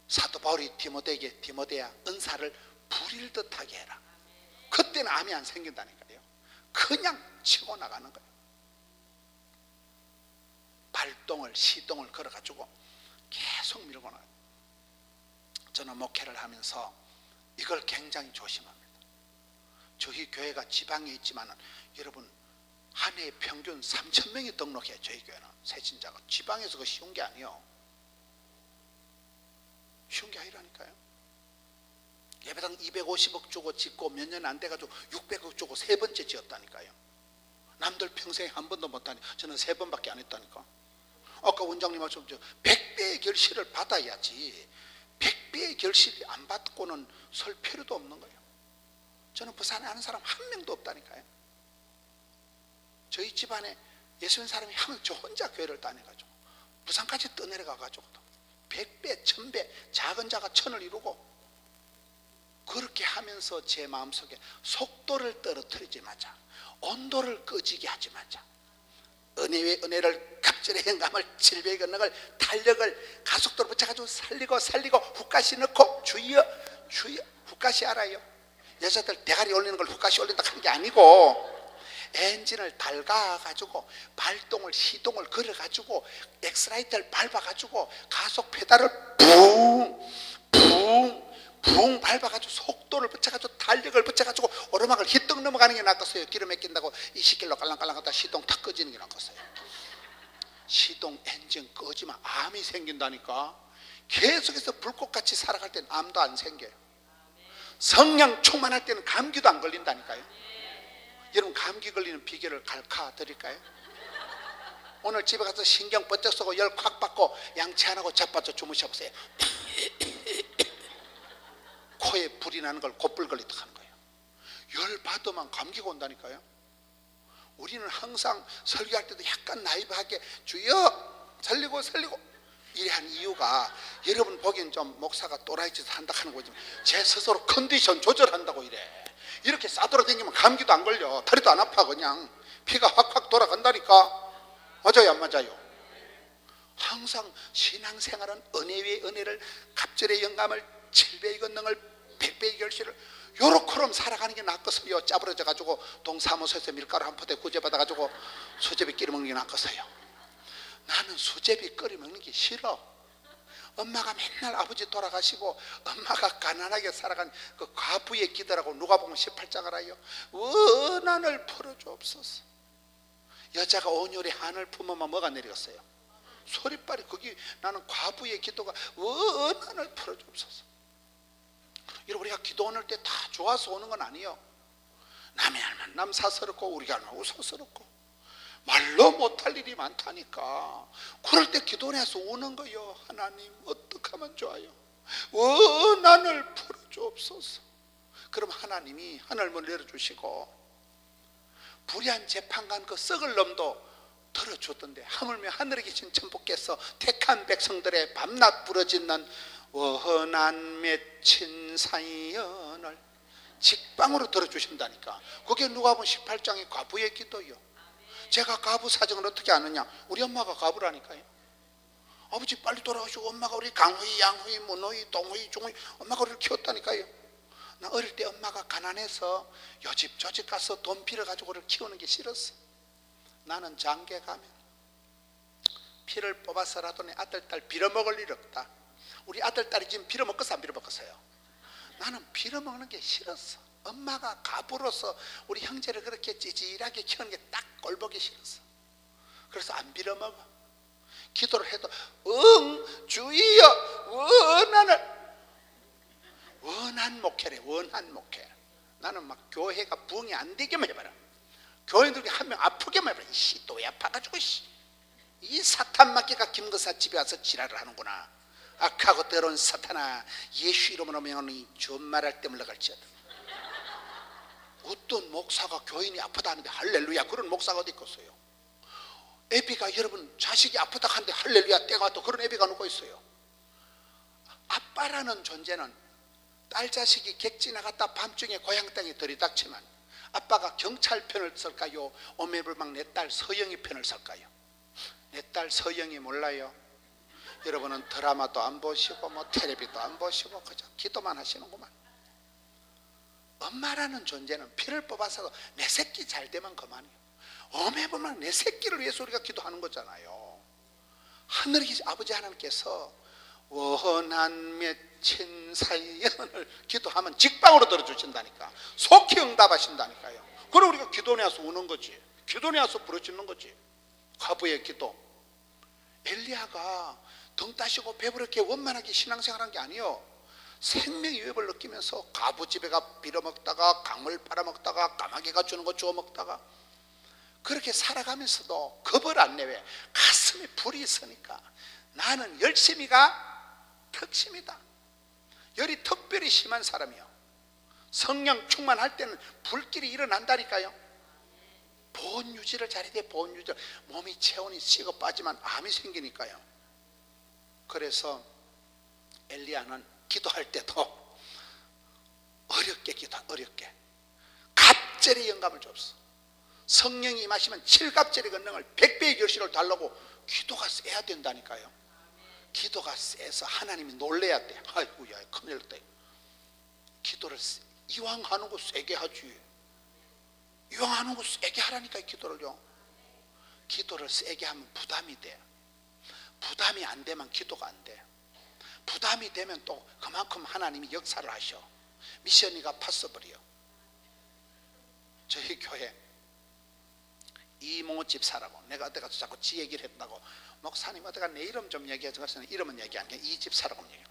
사도 바울이 디모데에게 디모데야 은사를 부릴 듯하게 해라. 그때는 암이 안 생긴다니까요. 그냥 치고 나가는 거예요. 발동을 시동을 걸어가지고 계속 밀고 나가요. 저는 목회를 하면서 이걸 굉장히 조심합니다. 저희 교회가 지방에 있지만 여러분 한 해에 평균 3,000명이 등록해요. 저희 교회는 새신자가. 지방에서 그거 쉬운 게 아니에요. 쉬운 게 아니라니까요. 예배당 250억 주고 짓고 몇 년 안 돼가지고 600억 주고 세 번째 지었다니까요. 남들 평생에 한 번도 못하니 저는 3번밖에 안 했다니까. 아까 원장님 말씀 100배의 결실을 받아야지 100배의 결실이 안 받고는 설 필요도 없는 거예요. 저는 부산에 아는 사람 한 명도 없다니까요. 저희 집안에 예수 믿는 사람이 하면 저 혼자 교회를 다녀가지고 부산까지 떠내려가가지고 100배, 1000배, 작은 자가 1000을 이루고 그렇게 하면서 제 마음속에 속도를 떨어뜨리지 마자. 온도를 꺼지게 하지 마자. 은혜의 은혜를 갑절의 행감을 질병의 건능을 탄력을 가속도로 붙여가지고 살리고 훅가시 넣고 주여 훅가시 알아요? 여자들 대가리 올리는 걸 훅가시 올린다 하는 게 아니고 엔진을 달가가지고 발동을 시동을 걸어가지고 엑스라이트를 밟아가지고 가속 페달을 붕 밟아가지고 속도를 붙여가지고 달력을 붙여가지고 오르막을 휘떡 넘어가는 게 낫겠어요. 기름 맡긴다고 20km 깔랑깔랑 하다 시동 탁 꺼지는 게 낫겠어요. 시동 엔진 꺼지면 암이 생긴다니까. 계속해서 불꽃같이 살아갈 때는 암도 안 생겨요. 성령 충만할 때는 감기도 안 걸린다니까요. 여러분 감기 걸리는 비결을 가르쳐 드릴까요? 오늘 집에 가서 신경 번쩍 쓰고 열 콱 받고 양치 안 하고 자빠져 주무셔 보세요. 코에 불이 나는 걸 곧불 걸리듯 하는 거예요. 열 받으면 감기가 온다니까요. 우리는 항상 설교할 때도 약간 나이브하게 주여 살리고 이래 한 이유가 여러분 보기엔 좀 목사가 또라이 짓 한다 하는 거지 제 스스로 컨디션 조절한다고 이렇게 싸돌아다니면 감기도 안 걸려. 다리도 안 아파. 그냥 피가 확확 돌아간다니까. 맞아요 안 맞아요? 항상 신앙생활은 은혜 위에 은혜를 갑절의 영감을 7배의 권능을 100배의 결실을 요렇게럼 살아가는 게 낫겠어요. 짜부러져 가지고 동사무소에서 밀가루 한 포대 구제받아 가지고 수제비 끓여 먹는 게 낫겠어요. 나는 수제비 끓여 먹는 게 싫어. 엄마가 맨날 아버지 돌아가시고 엄마가 가난하게 살아간 그 과부의 기도라고 누가복음 18장 알아요? 원한을 풀어주옵소서. 여자가 온유리 한을 품으면 뭐가 내렸어요? 소리빨이. 거기 나는 과부의 기도가 원한을 풀어주옵소서. 여러분 우리가 기도 오는 때 다 좋아서 오는 건 아니에요. 남의 알면 남 사스럽고 우리가 알면 우사스럽고 말로 못할 일이 많다니까. 그럴 때 기도해서 우는 거요. 하나님 어떻게 하면 좋아요? 원한을 풀어주옵소서. 그럼 하나님이 하늘문을 열어주시고 불의한 재판관 그 썩을 놈도 들어줬던데 하물며 하늘에 계신 천부께서 택한 백성들의 밤낮 부러짓는 원한 맺힌 사연을 직방으로 들어주신다니까. 그게 누가복음 18장의 과부의 기도요. 제가 과부 사정을 어떻게 아느냐? 우리 엄마가 과부라니까요. 아버지 빨리 돌아가시고 엄마가 우리 강후이, 양후이, 문후이, 동후이, 중후이 엄마가 우리를 키웠다니까요. 나 어릴 때 엄마가 가난해서 요집 조집 가서 돈 빌어가지고 우리를 키우는 게 싫었어. 나는 장계 가면 피를 뽑아서라도 내 아들, 딸 빌어먹을 일 없다. 우리 아들, 딸이 지금 빌어먹겠어 안 빌어먹겠어요? 나는 빌어먹는 게 싫었어. 엄마가 가부로서 우리 형제를 그렇게 찌질하게 키우는 게 딱 꼴보기 싫었어. 그래서 안 빌어먹어. 기도를 해도 주여 원한 목회래. 원한 목회. 나는 막 교회가 부흥이 안 되게만 해봐라. 교인들이 한 명 아프게만 해봐라. 이씨 또 아파가지고 이 사탄 마귀가 김거사 집에 와서 지랄을 하는구나. 악하고 더러운 사탄아 예수 이름으로 명하노니 존말할 때 물러갈지어다. 어떤 목사가 교인이 아프다 하는데 할렐루야 그런 목사가 어디 있겠어요? 애비가 여러분 자식이 아프다 하는데 할렐루야 때가 또 그런 애비가 누구 있어요? 아빠라는 존재는 딸 자식이 객 지나갔다 밤중에 고향 땅에 들이닥치면 아빠가 경찰 편을 쓸까요? 오매불망 내 딸 서영이 편을 쓸까요? 내 딸 서영이 몰라요? 여러분은 드라마도 안 보시고 뭐 텔레비도 안 보시고 그저 기도만 하시는구만. 엄마라는 존재는 피를 뽑아서 내 새끼 잘 되면 그만이에요. 오매불망 내 새끼를 위해서 우리가 기도하는 거잖아요. 하늘에 계신 아버지 하나님께서 원한 맺힌 사연을 기도하면 직방으로 들어주신다니까. 속히 응답하신다니까요. 그럼 우리가 기도원에 와서 우는 거지. 기도원에 와서 부르짖는 거지. 과부의 기도. 엘리야가 등 따시고 배부르게 원만하게 신앙생활한 게 아니에요. 생명의 위협을 느끼면서 과부 집에 가 빌어먹다가 강물 빨아먹다가 까마귀가 주는 거 주워 먹다가 그렇게 살아가면서도 겁을 안 내왜. 가슴에 불이 있으니까 나는 열심히가 특심이다. 열이 특별히 심한 사람이요. 성령 충만할 때는 불길이 일어난다니까요. 보온 유지를 잘해야 돼. 보온 유지. 몸이 체온이 식어 빠지면 암이 생기니까요. 그래서 엘리야는 기도할 때도 어렵게 기도, 어렵게 갑절의 영감을 줬어. 성령이 임하시면 7갑절의 권능을 100배의 결실을 달라고 기도가 세야 된다니까요. 기도가 세서 하나님이 놀래야 돼. 아이고야 큰일 났다. 기도를 이왕 하는 거 세게 하지. 이왕 하는 거 세게 하라니까. 기도를요. 기도를 세게 하면 부담이 돼. 부담이 안 되면 기도가 안 돼. 부담이 되면 또 그만큼 하나님이 역사를 하셔. 미션이가 파서버려. 저희 교회 이모 집사라고, 내가 어디 가서 자꾸 지 얘기를 했다고, 목사님 어디가 내 이름 좀 얘기하지 마세요. 이름은 얘기 안 해. 이 집사라고 얘기해.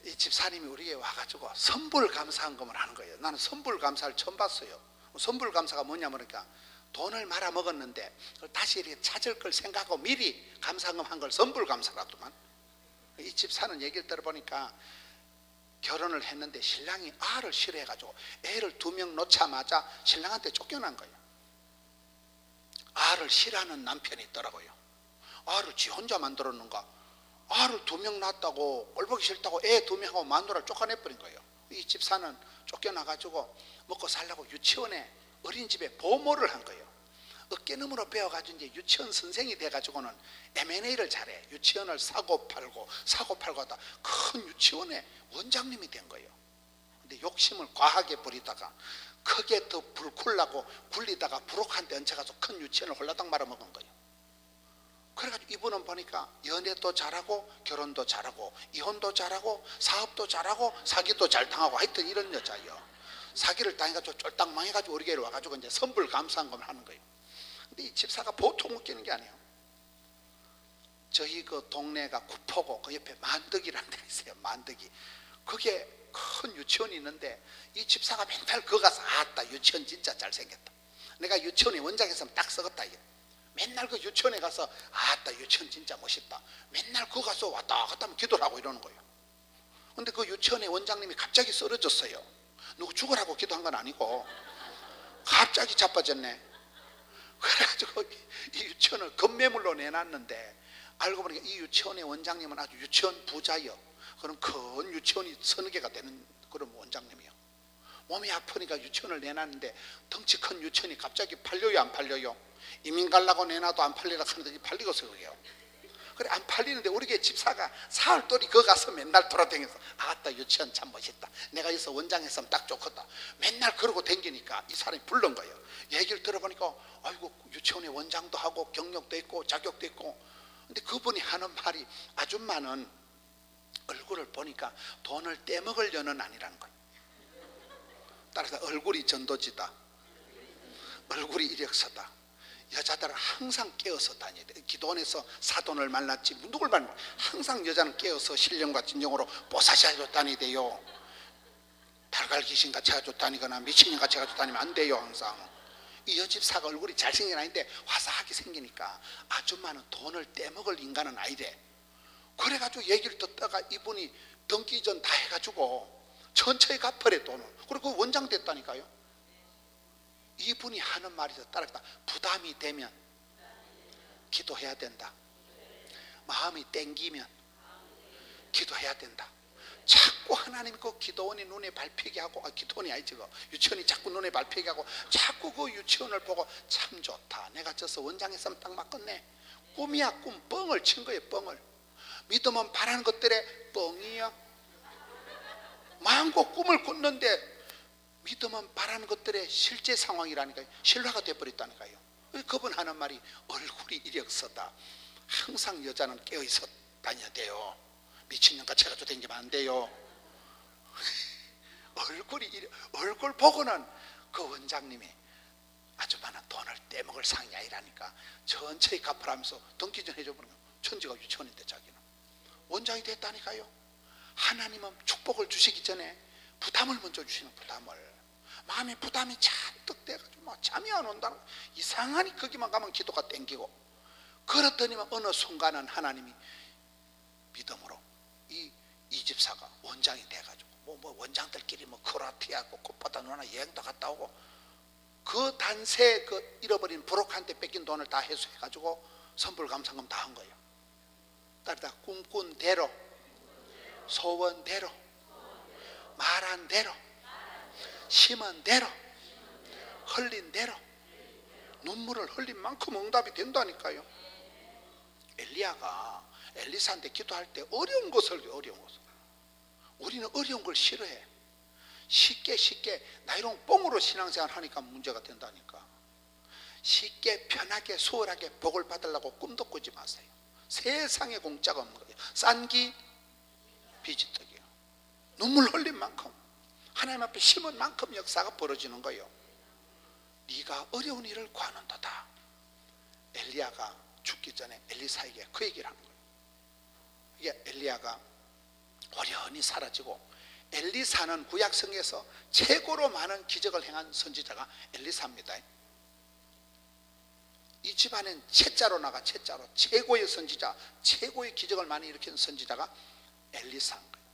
이 집사님이 우리에 와가지고 선불감사헌금을 하는 거예요. 나는 선불감사를 처음 봤어요. 선불감사가 뭐냐면 그러니까 돈을 말아 먹었는데 다시 이렇게 찾을 걸 생각하고 미리 감사헌금 한 걸 선불감사라더만. 이 집사는 얘기를 들어보니까 결혼을 했는데 신랑이 아를 싫어해가지고 애를 2명 놓자마자 신랑한테 쫓겨난 거예요. 아를 싫어하는 남편이 있더라고요. 아를 지 혼자 만들었는가. 아를 2명 낳았다고 꼴보기 싫다고 애 2명하고 마누라를 쫓아내버린 거예요. 이 집사는 쫓겨나가지고 먹고 살려고 유치원에 어린이집에 보모를 한 거예요. 어깨너머로 배워가지고 이제 유치원 선생이 돼가지고는 M&A를 잘해. 유치원을 사고 팔고 하다 큰 유치원의 원장님이 된 거예요. 근데 욕심을 과하게 부리다가 크게 더 불쿨나고 굴리다가 부록한데 얹혀가서 큰 유치원을 홀라당 말아먹은 거예요. 그래가지고 이분은 보니까 연애도 잘하고 결혼도 잘하고 이혼도 잘하고 사업도 잘하고 사기도 잘 당하고 하여튼 이런 여자예요. 사기를 당해가지고 쫄딱 망해가지고 우리 교회로 와가지고 이제 선불감사헌금을 하는 거예요. 근데 이 집사가 보통 웃기는 게 아니에요. 저희 그 동네가 구포고 그 옆에 만덕이라는 데가 있어요. 만덕이. 그게 큰 유치원이 있는데 이 집사가 맨날 거기 가서 아따 유치원 진짜 잘생겼다. 내가 유치원에 원장했으면 딱 썩었다. 맨날 그 유치원에 가서 아따 유치원 진짜 멋있다. 맨날 거기 가서 왔다 갔다 하면 기도를 하고 이러는 거예요. 근데 그 유치원의 원장님이 갑자기 쓰러졌어요. 누구 죽으라고 기도한 건 아니고 갑자기 자빠졌네. 그래가지고 이 유치원을 급매물로 내놨는데 알고 보니까 이 유치원의 원장님은 아주 유치원 부자요. 그럼 큰 유치원이 서너 개가 되는 그런 원장님이요. 몸이 아프니까 유치원을 내놨는데 덩치 큰 유치원이 갑자기 팔려요 안 팔려요? 이민 가려고 내놔도 안 팔리라 하는데 팔리고서 그래요. 그래 안 팔리는데 우리 교회 집사가 사흘돌이 거기 가서 맨날 돌아다녀서 아따 유치원 참 멋있다. 내가 여기서 원장했으면 딱 좋겠다. 맨날 그러고 다니니까 이 사람이 부른 거예요. 얘기를 들어보니까 아이고 유치원에 원장도 하고 경력도 있고 자격도 있고. 근데 그분이 하는 말이 아줌마는 얼굴을 보니까 돈을 떼먹으려는 아니라는 거예요. 따라서 얼굴이 전도지다. 얼굴이 이력서다. 여자들은 항상 깨어서 다녀야 돼. 기도원에서 사돈을 만났지 누굴 만나. 항상 여자는 깨어서 신령과 진정으로 뽀사시 해줘 다녀야 돼요. 달걀 귀신같이 해줘 다니거나 미친년같이 해줘 다니면 안 돼요. 항상 이 여집사가 얼굴이 잘생긴 아닌데 화사하게 생기니까 아줌마는 돈을 떼먹을 인간은 아니래. 그래가지고 얘기를 듣다가 이분이 등기전 다 해가지고 천천히 갚으래 돈을. 그리고 그 원장 됐다니까요. 이분이 하는 말이 따라했다. 부담이 되면 기도해야 된다. 마음이 땡기면 기도해야 된다. 자꾸 하나님이 그 기도원이 눈에 밟히게 하고 기도원이 아니지 그 유치원이 자꾸 눈에 밟히게 하고 자꾸 그 유치원을 보고 참 좋다. 내가 저서 원장했으면 딱 맞겠네. 꿈이야 꿈. 뻥을 친 거예요. 뻥을. 믿으면 바라는 것들에 뻥이야. 마음껏 꿈을 꿨는데 믿으면 바라는 것들의 실제 상황이라니까요. 실화가 돼버렸다니까요. 그분 하는 말이 얼굴이 이력서다. 항상 여자는 깨어있어 다녀야 돼요. 미친년같이 해가지고 다니면 안 돼요. 얼굴 보고는 그 원장님이 아주 많은 돈을 떼먹을 상이 아니라니까 천천히 갚으라면서 등기전 해줘보는 거야. 천지가 유치원인데 자기는 원장이 됐다니까요. 하나님은 축복을 주시기 전에 부담을 먼저 주시는, 부담을. 마음에 부담이 잔뜩 돼가지고 막 잠이 안 온다는, 이상하니 거기만 가면 기도가 땡기고, 그렇더니만 어느 순간은 하나님이 믿음으로 이 집사가 원장이 돼가지고 뭐 원장들끼리 뭐 크로아티아고 꽃보다 누나 여행도 갔다 오고, 그 단세 그 잃어버린 브로크한테 뺏긴 돈을 다 회수해가지고 선불 감상금 다 한 거예요. 따르다 꿈꾼 대로, 소원대로, 말한 대로, 심은 대로, 흘린 대로, 눈물을 흘린 만큼 응답이 된다니까요. 엘리야가 엘리사한테 기도할 때 어려운 것을, 우리는 어려운 걸 싫어해. 쉽게 나이롱 뽕으로 신앙생활 하니까 문제가 된다니까. 쉽게 편하게 수월하게 복을 받으려고 꿈도 꾸지 마세요. 세상에 공짜가 없는 거예요. 싼기 비지떡이에요. 눈물 흘린 만큼, 하나님 앞에 심은 만큼 역사가 벌어지는 거예요. 네가 어려운 일을 구하는도다. 엘리야가 죽기 전에 엘리사에게 그 얘기를 하는 거예요. 이게 엘리야가 호련히 사라지고, 엘리사는 구약성에서 최고로 많은 기적을 행한 선지자가 엘리사입니다. 이 집안엔 채자로 나가, 채자로 최고의 선지자, 최고의 기적을 많이 일으킨 선지자가 엘리사인 거예요.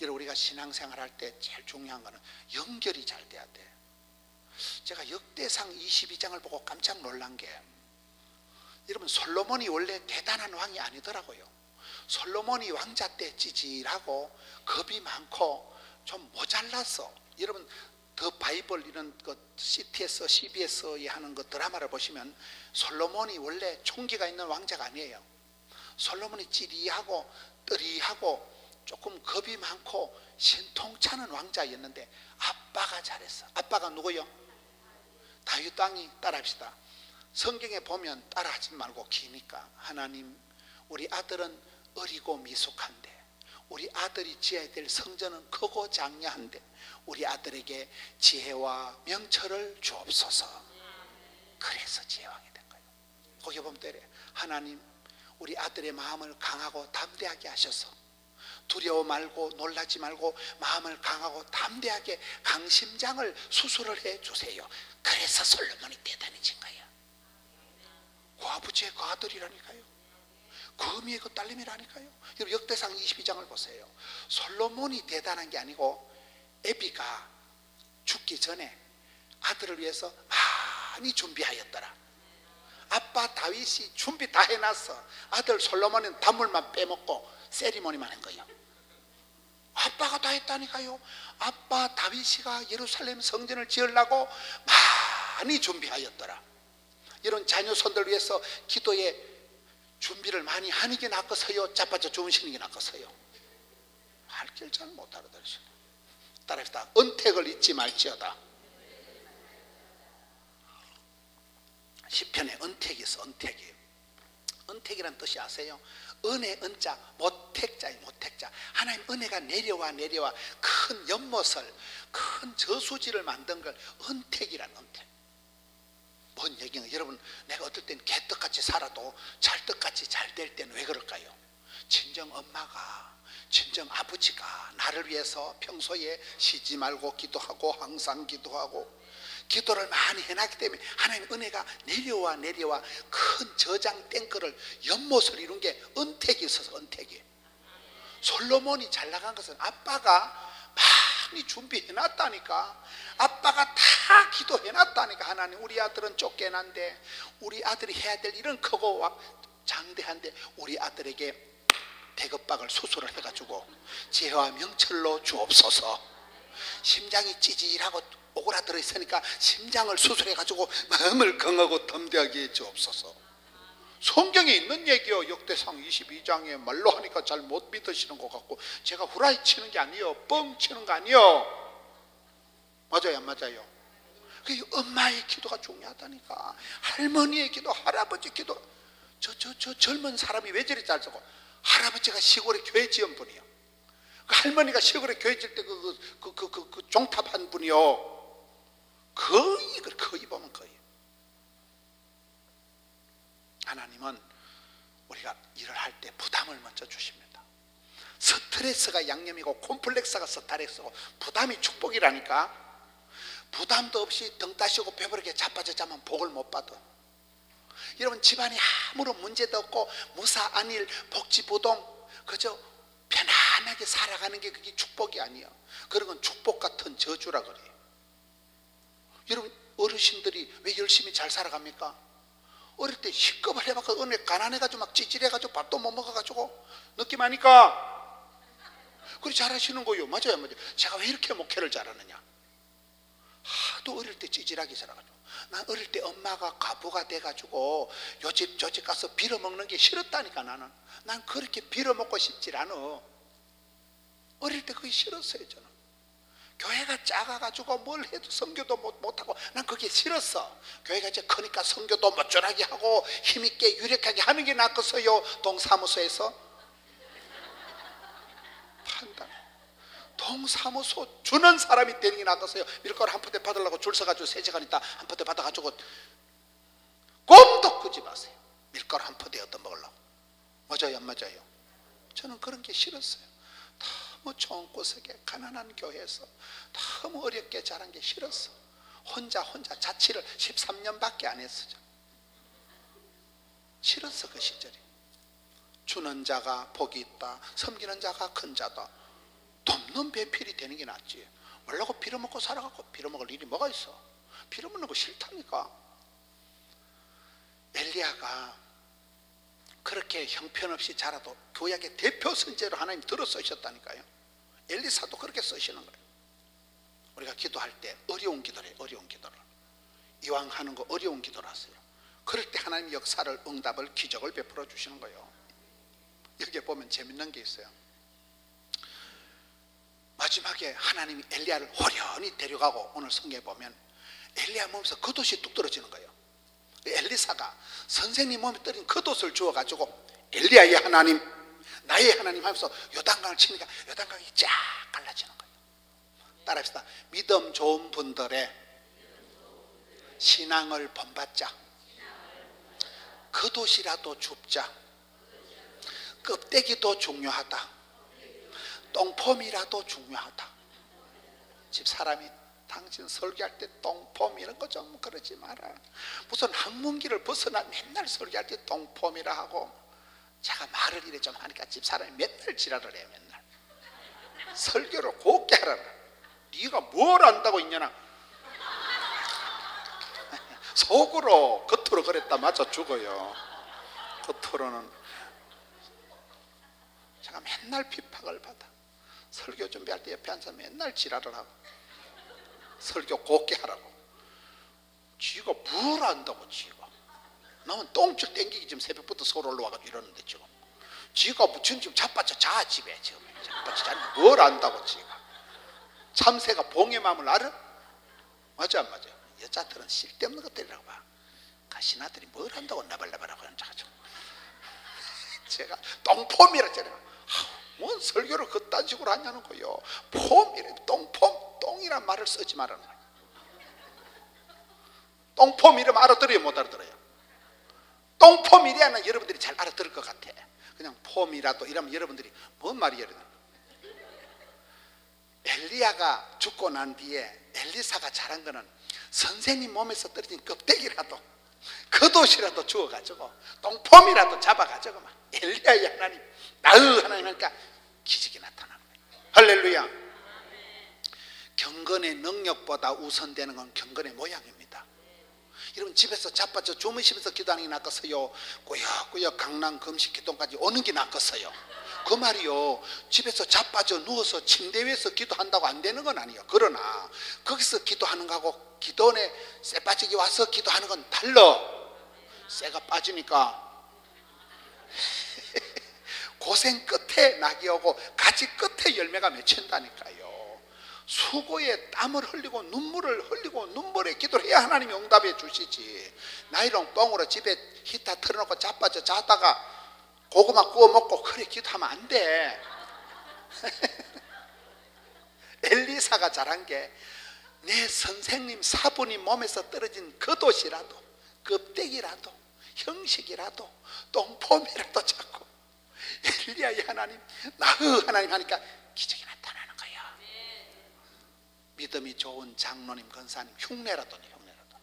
여러분, 우리가 신앙생활 할 때 제일 중요한 거는 연결이 잘 돼야 돼. 제가 역대상 22장을 보고 깜짝 놀란 게, 여러분, 솔로몬이 원래 대단한 왕이 아니더라고요. 솔로몬이 왕자 때 찌질하고 겁이 많고 좀 모자랐어. 여러분, 더 바이블 이런 그 CTS, CBS에 하는 그 드라마를 보시면 솔로몬이 원래 총기가 있는 왕자가 아니에요. 솔로몬이 찌리하고 뜨리하고 조금 겁이 많고 신통찮은 왕자였는데 아빠가 잘했어. 아빠가 누구요? 다윗 왕이. 따라합시다. 성경에 보면 따라하지 말고 기니까, 하나님, 우리 아들은 어리고 미숙한데, 우리 아들이 지어야 될 성전은 크고 장려한데 우리 아들에게 지혜와 명철을 주옵소서. 그래서 지혜왕이 된 거예요. 거기 보면 이래, 하나님, 우리 아들의 마음을 강하고 담대하게 하셔서 두려워 말고 놀라지 말고 마음을 강하고 담대하게 강심장을 수술을 해 주세요. 그래서 솔로몬이 대단해진 거예요. 그 아버지의 그 아들이라니까요. 그 의미의 그 딸님이라니까요. 역대상 22장을 보세요. 솔로몬이 대단한 게 아니고 에비가 죽기 전에 아들을 위해서 많이 준비하였더라. 아빠 다윗이 준비 다 해놨어. 아들 솔로몬은 단물만 빼먹고 세리머니만 한 거예요. 아빠가 다 했다니까요. 아빠 다윗이가 예루살렘 성전을 지으려고 많이 준비하였더라. 이런 자녀손들 위해서 기도에 준비를 많이 하는 게 낫겠어요? 자빠져 주무시는 게 낫겠어요? 할 길 잘 못 알아들으시네. 따라합시다. 은택을 잊지 말지어다. 시편에 은택이 있어. 은택이. 은택이란 뜻이 아세요? 은혜, 은자, 모택자예요. 모택자. 하나님 은혜가 내려와 큰 연못을, 큰 저수지를 만든 걸 은택이란, 은택. 뭔 얘기는, 여러분, 내가 어떨 땐 개떡같이 살아도 찰떡같이 잘 될 때는 왜 그럴까요? 친정 엄마가, 친정 아버지가 나를 위해서 평소에 쉬지 말고 기도하고 항상 기도하고 기도를 많이 해놨기 때문에 하나님 은혜가 내려와 큰 저장 탱크를, 연못을 이룬 게 은택이 있어서. 은택이. 솔로몬이 잘 나간 것은 아빠가 많이 준비해놨다니까. 아빠가 다 기도해놨다니까. 하나님, 우리 아들은 쫓겨난데 우리 아들이 해야 될 일은 크고 장대한데 우리 아들에게 대급박을 수술을 해가지고 지혜와 명철로 주옵소서. 심장이 찌질하고 오그라들어 있으니까 심장을 수술해가지고 마음을 강하고 담대하게 해 주옵소서. 성경에 있는 얘기요. 역대상 22장에 말로 하니까 잘 못 믿으시는 것 같고, 제가 후라이 치는 게 아니에요. 뻥 치는 거 아니에요. 맞아요, 안 맞아요? 그 엄마의 기도가 중요하다니까. 할머니의 기도, 할아버지 기도. 저 젊은 사람이 왜 저리 잘 쓰고, 할아버지가 시골에 교회 지은 분이요. 그 할머니가 시골에 교회 지을 때 그 종탑한 분이요. 거의 보면 거의. 하나님은 우리가 일을 할 때 부담을 먼저 주십니다. 스트레스가 양념이고 콤플렉스가 스트레스고 부담이 축복이라니까. 부담도 없이 등 따시고 배부르게 자빠져 자면 복을 못 받아. 여러분, 집안에 아무런 문제도 없고 무사 안일 복지부동 그저 편안하게 살아가는 게 그게 축복이 아니야. 그런 건 축복 같은 저주라 그래. 여러분, 어르신들이 왜 열심히 잘 살아갑니까? 어릴 때 식겁을 해봤고 어느 가난해가지고 막 찌질해가지고 밥도 못 먹어가지고 느낌 아니까 그래 잘하시는 거요. 맞아요. 제가 왜 이렇게 목회를 잘하느냐. 하도 어릴 때 찌질하게 살아가지고. 난 어릴 때 엄마가 가부가 돼가지고 요 집 저 집 가서 빌어먹는 게 싫었다니까. 난 그렇게 빌어먹고 싶질 않아. 어릴 때 그게 싫었어요. 저는 교회가 작아가지고 뭘 해도 선교도 못하고 난 그게 싫었어. 교회가 이제 크니까 선교도 멋절하게 하고 힘있게 유력하게 하는 게 낫겠어요. 동사무소에서 판단, 동사무소 주는 사람이 되는 게 낫겠어요. 밀가루 한 포대 받으려고 줄 서가지고 3시간 있다 한 포대 받아가지고 꿈도 꾸지 마세요. 밀가루 한 포대 얻어 먹으려고. 맞아요 안 맞아요? 저는 그런 게 싫었어요. 너무 좋은 곳에 가난한 교회에서 너무 어렵게 자란 게 싫었어. 혼자 자취를 13년밖에 안 했어. 싫었어 그 시절이. 주는 자가 복이 있다. 섬기는 자가 큰 자다. 돕는 배필이 되는 게 낫지. 원래고 빌어먹고 살아갖고 빌어먹을 일이 뭐가 있어. 빌어먹는 거 싫다니까. 엘리야가 그렇게 형편없이 자라도 구약의 대표 선지자로 하나님 들어 쓰셨다니까요. 엘리사도 그렇게 쓰시는 거예요. 우리가 기도할 때 어려운 기도를 해요. 어려운 기도를. 이왕 하는 거 어려운 기도를 하세요. 그럴 때 하나님 역사를, 응답을, 기적을 베풀어 주시는 거예요. 여기에 보면 재밌는 게 있어요. 마지막에 하나님이 엘리야를 호련히 데려가고 오늘 성경에 보면 엘리야 몸에서 겉옷이 뚝 떨어지는 거예요. 엘리사가 선생님 몸에 떨어진 겉옷을 주워가지고 엘리야의 하나님, 나의 하나님 하면서 요단강을 치니까 요단강이 쫙 갈라지는 거예요. 따라합시다. 믿음 좋은 분들의 신앙을 본받자. 겉옷이라도 줍자. 껍데기도 중요하다. 똥폼이라도 중요하다. 집 사람이 당신 설교할 때 똥폼 이런 거 좀 그러지 마라. 무슨 학문기를 벗어나 맨날 설교할 때 똥폼이라 하고. 제가 말을 이래 좀 하니까 집 사람이 맨날 지랄을 해요. 맨날 설교를 곱게 하라라. 네가 뭘 안다고 있냐나. 속으로 겉으로 그랬다 맞아 죽어요. 겉으로는 제가 맨날 핍박을 받아. 설교 준비할 때 옆에 앉아서 맨날 지랄을 하고 설교 곱게 하라고. 지가 뭘 안다고. 지가 나는 똥줄 땡기기 지금 새벽부터 서울 올라와가지고 이러는데 지가 지금 자빠져 자. 집에 지금 자빠져 자. 뭘 안다고. 지가 참새가 봉의 마음을 알아? 맞아 안 맞아? 여자들은 쓸데없는 것들이라고 봐. 가시나들이 뭘 안다고 나발나발하고 앉아가지고 제가 똥폼이라 했잖아요. 뭔 설교를 그딴 식으로 하냐는 거예요. 폼이래. 똥폼. 똥이란 말을 쓰지 말라는 거예요. 똥폼 이러면 알아들어요 못 알아들어요? 똥폼 이래야만 여러분들이 잘 알아들을 것 같아. 그냥 폼이라도 이러면 여러분들이 뭔 말이야. 엘리야가 죽고 난 뒤에 엘리사가 잘한 거는 선생님 몸에서 떨어진 껍데기라도 겉옷이라도 주워가지고 똥폼이라도 잡아가지고 막 엘리야의 하나님, 나의 하나님 하니까 기적이 나타나는 거예요. 할렐루야. 경건의 능력보다 우선되는 건 경건의 모양입니다. 여러분 집에서 자빠져 주무시면서 기도하는 게 낫겠어요? 꾸역꾸역 강남 금식기도까지 오는 게 낫겠어요? 그 말이요. 집에서 자빠져 누워서 침대 위에서 기도한다고 안 되는 건 아니에요. 그러나 거기서 기도하는 거하고 기도원에 쇠 빠지기 와서 기도하는 건 달라. 쇠가 빠지니까 고생 끝에 낙이 오고 가지 끝에 열매가 맺힌다니까요. 수고에 땀을 흘리고 눈물을 흘리고 눈물에 기도를 해야 하나님이 응답해 주시지. 나이롱 뻥으로 집에 히터 틀어놓고 자빠져 자다가 고구마 구워 먹고 그래 기도하면 안 돼. 엘리사가 잘한 게 내 선생님 사부님 몸에서 떨어진 겉옷이라도 껍데기라도 형식이라도 똥폼이라도 잡고 엘리야의 하나님 나의 하나님 하니까 기적이 나타나는 거야. 믿음이 좋은 장로님 권사님 흉내라더니 흉내라도.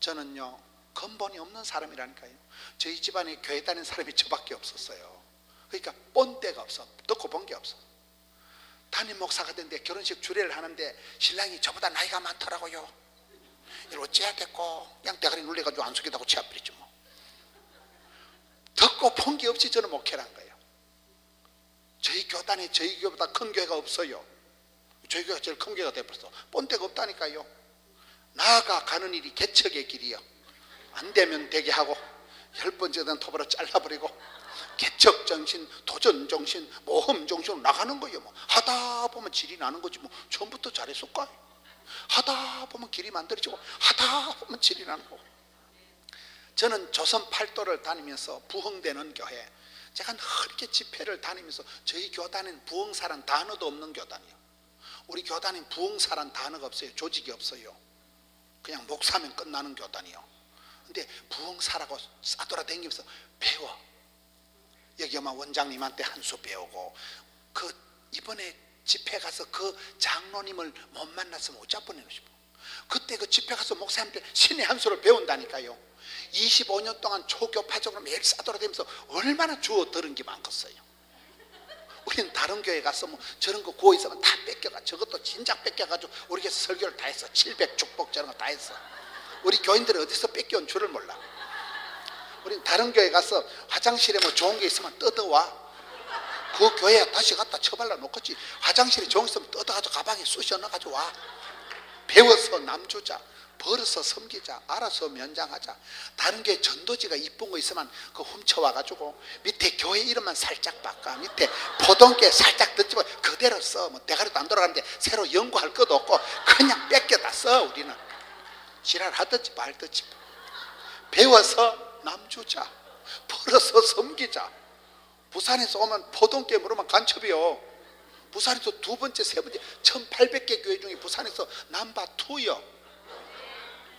저는요 근본이 없는 사람이라니까요. 저희 집안에 교회 다니는 사람이 저밖에 없었어요. 그러니까 본때가 없어. 듣고 본 게 없어. 담임 목사가 됐는데 결혼식 주례를 하는데 신랑이 저보다 나이가 많더라고요. 이러고 째야겠고 그냥 대가리 눌려가지고 안 속이다고 치아버리죠 뭐. 듣고 본 게 없이 저는 목회를 거예요. 저희 교단에 저희 교회보다 큰 교회가 없어요. 저희 교회가 제일 큰 교회가 돼버렸어. 본때가 없다니까요. 나아가 가는 일이 개척의 길이요. 안 되면 되게 하고 10번째는 톱으로 잘라버리고 개척정신, 도전정신, 모험정신으로 나가는 거예요. 뭐. 하다 보면 질이 나는 거지 뭐. 처음부터 잘했을까? 하다 보면 길이 만들어지고 하다 보면 질이 나는 거고. 저는 조선 팔도를 다니면서 부흥되는 교회, 제가 이렇게 집회를 다니면서 저희 교단은 부흥사란 단어도 없는 교단이에요. 우리 교단은 부흥사란 단어가 없어요. 조직이 없어요. 그냥 목사면 끝나는 교단이요. 근데 부흥사라고 싸돌아다니면서 배워. 여기 아마 원장님한테 한 수 배우고, 그 이번에 집회 가서 그 장로님을 못 만났으면 어쩌보내는 싶어. 그때 그 집회 가서 목사님한테 신의 한 수를 배운다니까요. 25년 동안 초교파적으로 매일 싸돌아다니면서 얼마나 주워 들은 게 많겠어요. 우리는 다른 교회 가서 뭐 저런 거 구워 있으면 다 뺏겨가. 저것도 진작 뺏겨가지고 우리 교회에서 설교를 다 했어. 700축복 저런 거 다 했어. 우리 교인들이 어디서 뺏겨온 줄을 몰라. 우리는 다른 교회 가서 화장실에 뭐 좋은 게 있으면 뜯어와. 그 교회에 다시 갖다 처발라 놓겠지. 화장실에 좋은 게 있으면 뜯어가지고 가방에 쑤셔 넣어가지고 와. 배워서 남주자, 벌어서 섬기자, 알아서 면장하자. 다른 교회 전도지가 이쁜 거 있으면 그 훔쳐와가지고 밑에 교회 이름만 살짝 바꿔. 밑에 포동계 살짝 듣지 마. 그대로 써. 뭐 대가리도 안 돌아가는데 새로 연구할 것도 없고 그냥 뺏겨다 써. 우리는 지랄하든지 말든지 배워서 남주자, 벌어서 섬기자. 부산에서 오면 포동계 물으면 간첩이요. 부산에서 두 번째, 세 번째 1800개 교회 중에 부산에서 넘버2요.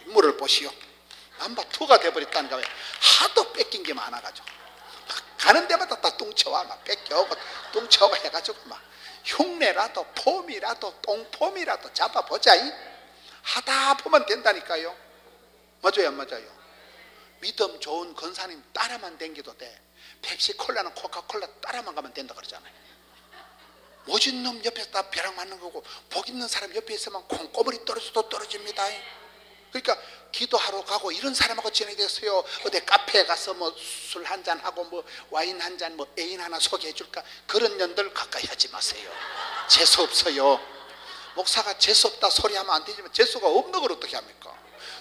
인물을 보시오. 넘버2가 돼버렸다니까. 하도 뺏긴 게 많아가지고 막 가는 데마다 다 뚱쳐와. 막 뺏겨오고 뚱쳐오고 해가지고 막 흉내라도 폼이라도 똥폼이라도 잡아보자. 하다 보면 된다니까요. 맞아요 안 맞아요? 믿음 좋은 권사님 따라만 댕겨도 돼. 펩시콜라는 코카콜라 따라만 가면 된다 그러잖아요. 모진 놈 옆에서 다 벼락 맞는 거고 복 있는 사람 옆에 있으면 콩고물이 떨어져도 떨어집니다. 그러니까 기도하러 가고 이런 사람하고 지내겠어요. 어디 카페에 가서 뭐 술 한잔 하고 뭐 와인 한잔 뭐 애인 하나 소개해 줄까? 그런 년들 가까이 하지 마세요. 재수 없어요. 목사가 재수 없다 소리하면 안 되지만 재수가 없는 걸 어떻게 합니까?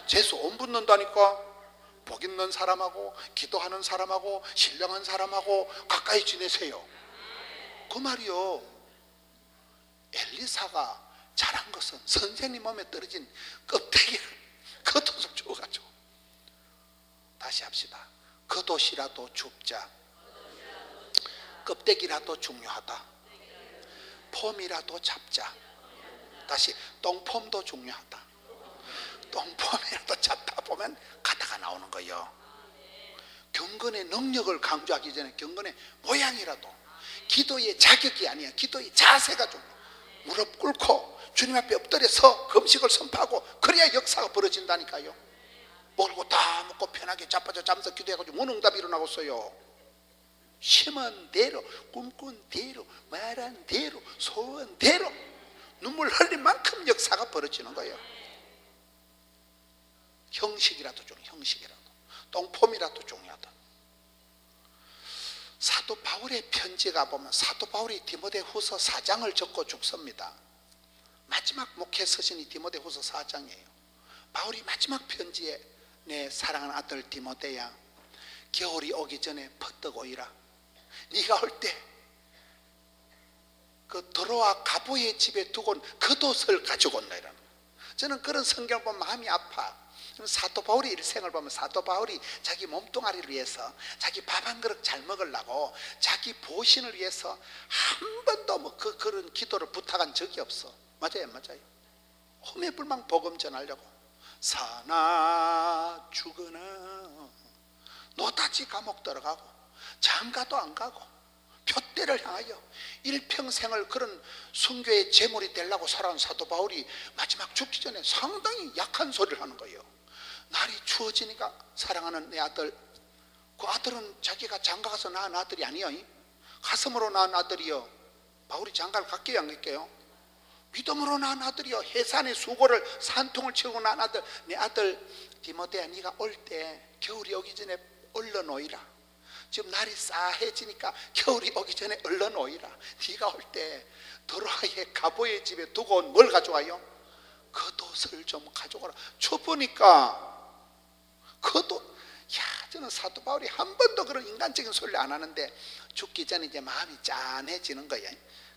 재수 온 붙는다니까. 복 있는 사람하고 기도하는 사람하고 신령한 사람하고 가까이 지내세요. 그 말이요. 엘리사가 잘한 것은 선생님 몸에 떨어진 껍데기를 겉옷을 주워가지고. 다시 합시다. 겉옷이라도 줍자. 껍데기라도 중요하다. 폼이라도 잡자. 다시 똥폼도 중요하다. 똥폼이라도 잡다 보면 가다가 나오는 거예요. 경건의 능력을 강조하기 전에 경건의 모양이라도, 기도의 자격이 아니야. 기도의 자세가 좀 무릎 꿇고 주님 앞에 엎드려서 금식을 선포하고 그래야 역사가 벌어진다니까요. 먹고 다 먹고 편하게 자빠져 자면서 기도해가지고 무능답이 일어나고 있어요. 심은 대로, 꿈꾼 대로, 말한 대로, 소원 대로 눈물 흘린 만큼 역사가 벌어지는 거예요. 형식이라도 좀, 형식이라도 똥폼이라도 중요하다. 사도 바울의 편지가 보면 사도 바울이 디모데후서 4장을 적고 죽습니다. 마지막 목회 서신이 디모데후서 4장이에요. 바울이 마지막 편지에 내 사랑하는 아들 디모데야, 겨울이 오기 전에 퍼뜩 오이라. 네가 올 때 그 더러와 가보의 집에 두고 온 겉옷을 가지고 온다 이라는 거예요. 저는 그런 성경을 보면 마음이 아파. 사도 바울의 일생을 보면 사도 바울이 자기 몸뚱아리를 위해서, 자기 밥 한 그릇 잘 먹으려고, 자기 보신을 위해서 한 번도 뭐 그런 기도를 부탁한 적이 없어. 맞아요, 맞아요. 험해불망 복음 전하려고 사나 죽으나 노다지 감옥 들어가고 장가도 안 가고 표대를 향하여 일평생을 그런 순교의 제물이 되려고 살아온 사도 바울이 마지막 죽기 전에 상당히 약한 소리를 하는 거예요. 날이 추워지니까 사랑하는 내 아들, 그 아들은 자기가 장가가서 낳은 아들이 아니요, 가슴으로 낳은 아들이요. 바울이 장가를 갈게요, 안 갈게요? 믿음으로 낳은 아들이요. 해산의 수고를 산통을 치르고 낳은 아들. 내 아들 디모데야, 네가 올 때 겨울이 오기 전에 얼른 오이라. 지금 날이 싸해지니까 겨울이 오기 전에 얼른 오이라. 네가 올 때 더러아의 가보의 집에 두고 온 뭘 가져와요? 겉옷을 좀 가져오라. 춰보니까 겉옷. 야, 저는 사도 바울이 한 번도 그런 인간적인 소리를 안 하는데 죽기 전에 이제 마음이 짠해지는 거예요.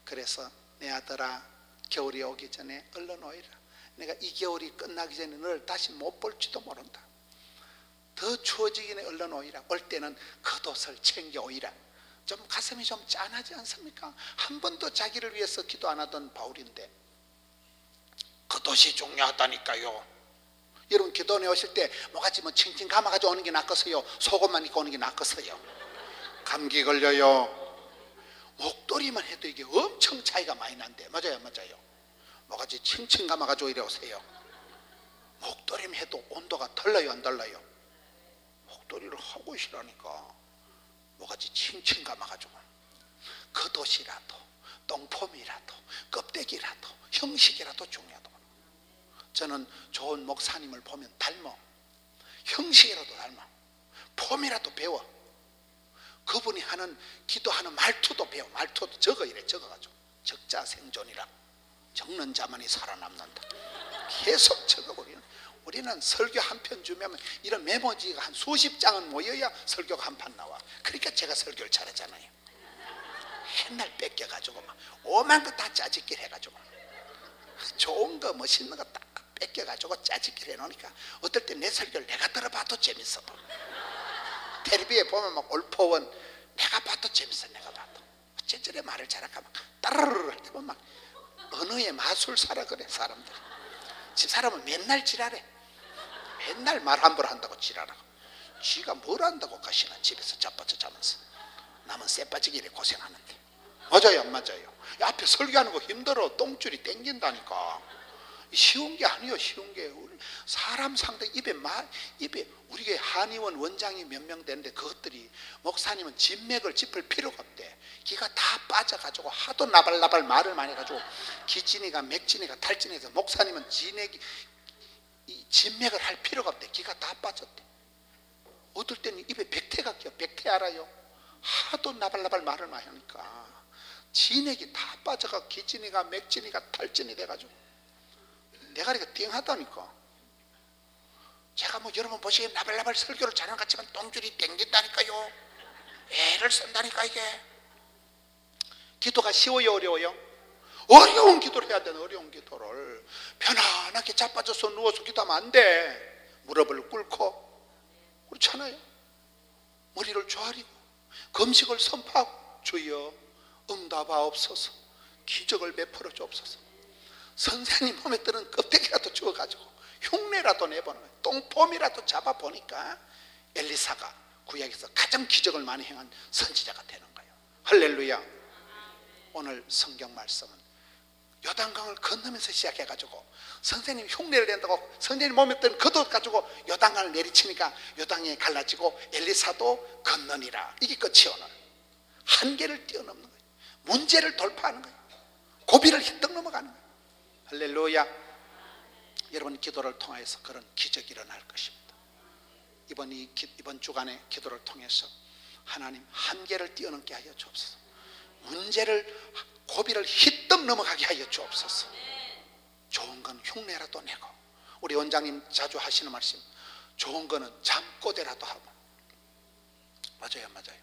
그래서 내 아들아, 겨울이 오기 전에 얼른 오이라. 내가 이 겨울이 끝나기 전에 너를 다시 못 볼지도 모른다. 더 추워지기 전에 얼른 오이라. 올 때는 겉옷을 챙겨 오이라. 좀 가슴이 좀 짠하지 않습니까? 한 번도 자기를 위해서 기도 안 하던 바울인데 겉옷이 중요하다니까요. 여러분 기도원에 오실 때 뭐같이 뭐 칭칭 감아가지고 오는 게 낫겠어요? 속옷만 입고 오는 게 낫겠어요? 감기 걸려요. 목도리만 해도 이게 엄청 차이가 많이 난대. 맞아요, 맞아요. 뭐같이 칭칭 감아가지고 이래 오세요. 목도리만 해도 온도가 달라요, 안 달라요? 목도리를 하고 있으라니까. 뭐같이 칭칭 감아가지고 겉옷이라도 똥폼이라도 껍데기라도 형식이라도 중요하다. 저는 좋은 목사님을 보면 닮아. 형식이라도 닮아. 폼이라도 배워. 그분이 하는 기도하는 말투도 배워. 말투도 적어 이래 적어가지고 적자생존이라. 적는 자만이 살아남는다. 계속 적어버리는. 우리는 설교 한 편 주면 이런 메모지가 한 수십 장은 모여야 설교가 한 판 나와. 그러니까 제가 설교를 잘하잖아요. 맨날 뺏겨가지고 막 오만 거 다 짜집기를 해가지고 좋은 거 멋있는 거 딱 뺏겨가지고 짜집기를 해놓으니까 어떨 때 내 설교를 내가 들어봐도 재밌어. 텔레비에 보면 막 올포원 내가 봐도 재밌어. 내가 봐도 어째 말을 잘할까 막 따르르 할 때 보면 막 언어의 마술사라 그래. 사람들 집 사람은 맨날 지랄해. 맨날 말 함부로 한다고 지랄하고 지가 뭘 한다고 가시나. 집에서 자빠져 자면서 남은 쇠 빠지기 이래 고생하는데. 맞아요, 안 맞아요? 앞에 설교하는 거 힘들어. 똥줄이 땡긴다니까. 쉬운 게 아니에요. 쉬운 게 사람 상대 입에 우리 교회 한의원 원장이 몇 명 되는데 그것들이 목사님은 진맥을 짚을 필요가 없대. 기가 다 빠져가지고 하도 나발나발 말을 많이 해가지고 기진이가 맥진이가 탈진해서 목사님은 진맥을 할 필요가 없대. 기가 다 빠졌대. 어떨 때는 입에 백태가 껴. 백태 알아요? 하도 나발나발 말을 많이 하니까 진액이 다 빠져가 기진이가 맥진이가 탈진이 돼가지고 대가리가 띵하다니까. 제가 뭐 여러분 보시기에 나발나발 설교를 잘하는 것 같지만 똥줄이 땡긴다니까요. 애를 쓴다니까. 이게 기도가 쉬워요, 어려워요? 어려운 기도를 해야 되는. 어려운 기도를 편안하게 자빠져서 누워서 기도하면 안 돼. 무릎을 꿇고. 그렇잖아요. 머리를 조아리고 금식을 선포하고 주여 응답하옵소서. 기적을 베풀어 주옵소서. 선생님 몸에 뜨는 껍데기라도 주워가지고 흉내라도 내보는 거예요. 똥폼이라도 잡아보니까 엘리사가 구약에서 가장 기적을 많이 행한 선지자가 되는 거예요. 할렐루야. 오늘 성경 말씀은 요단강을 건너면서 시작해가지고 선생님 흉내를 낸다고 선생님 몸에 뜬 겉옷 가지고 요단강을 내리치니까 요단강이 갈라지고 엘리사도 건너니라. 이게 끝이 오늘. 한계를 뛰어넘는 거예요. 문제를 돌파하는 거예요. 고비를 휘떡 넘어가는 거예요. 할렐루야. 여러분 기도를 통해서 그런 기적이 일어날 것입니다. 이번 주간의 기도를 통해서 하나님 한계를 뛰어넘게 하여 주옵소서. 문제를 고비를 휘떡 넘어가게 하여 주옵소서. 좋은 건 흉내라도 내고 우리 원장님 자주 하시는 말씀 좋은 거는 잠꼬대라도 하고. 맞아요, 맞아요.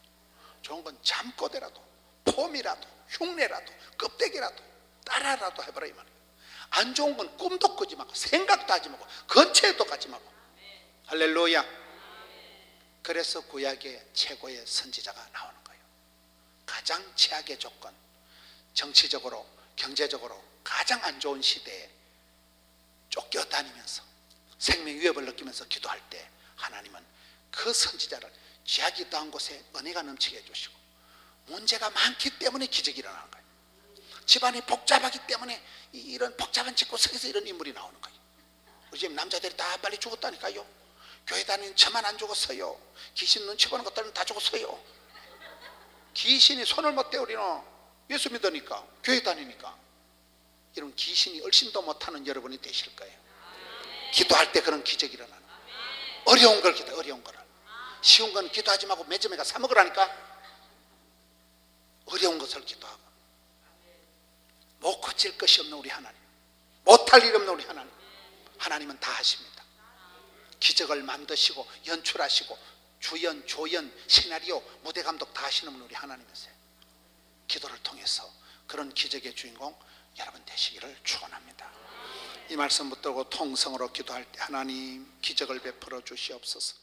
좋은 건 잠꼬대라도 푹 폼이라도 흉내라도 껍데기라도 따라라도 해봐라 이 말이에요. 안 좋은 건 꿈도 꾸지 말고 생각도 하지 말고 근처에도 가지 말고. 할렐루야. 그래서 구약의 최고의 선지자가 나오는 거예요. 가장 최악의 조건, 정치적으로 경제적으로 가장 안 좋은 시대에 쫓겨다니면서 생명 위협을 느끼면서 기도할 때 하나님은 그 선지자를 죄악이 더한 곳에 은혜가 넘치게 해주시고, 문제가 많기 때문에 기적이 일어나는 거예요. 집안이 복잡하기 때문에 이런 복잡한 집구석에서 이런 인물이 나오는 거예요. 우리 집 남자들이 다 빨리 죽었다니까요. 교회 다니는 저만 안 죽었어요. 귀신 눈치 보는 것들은 다 죽었어요. 귀신이 손을 못 대. 우리는 예수 믿으니까, 교회 다니니까. 이런 귀신이 얼씬도 못하는 여러분이 되실 거예요. 기도할 때 그런 기적이 일어나는 거예요. 어려운 걸 기도, 어려운 거를. 쉬운 건 기도하지 말고 매점에 가서 사 먹으라니까. 어려운 것을 기도하고, 못 고칠 것이 없는 우리 하나님, 못할 일 없는 우리 하나님, 하나님은 다 하십니다. 기적을 만드시고 연출하시고 주연, 조연, 시나리오, 무대 감독 다 하시는 분 우리 하나님이세요. 기도를 통해서 그런 기적의 주인공 여러분 되시기를 축원합니다. 이 말씀 붙들고 통성으로 기도할 때 하나님 기적을 베풀어 주시옵소서.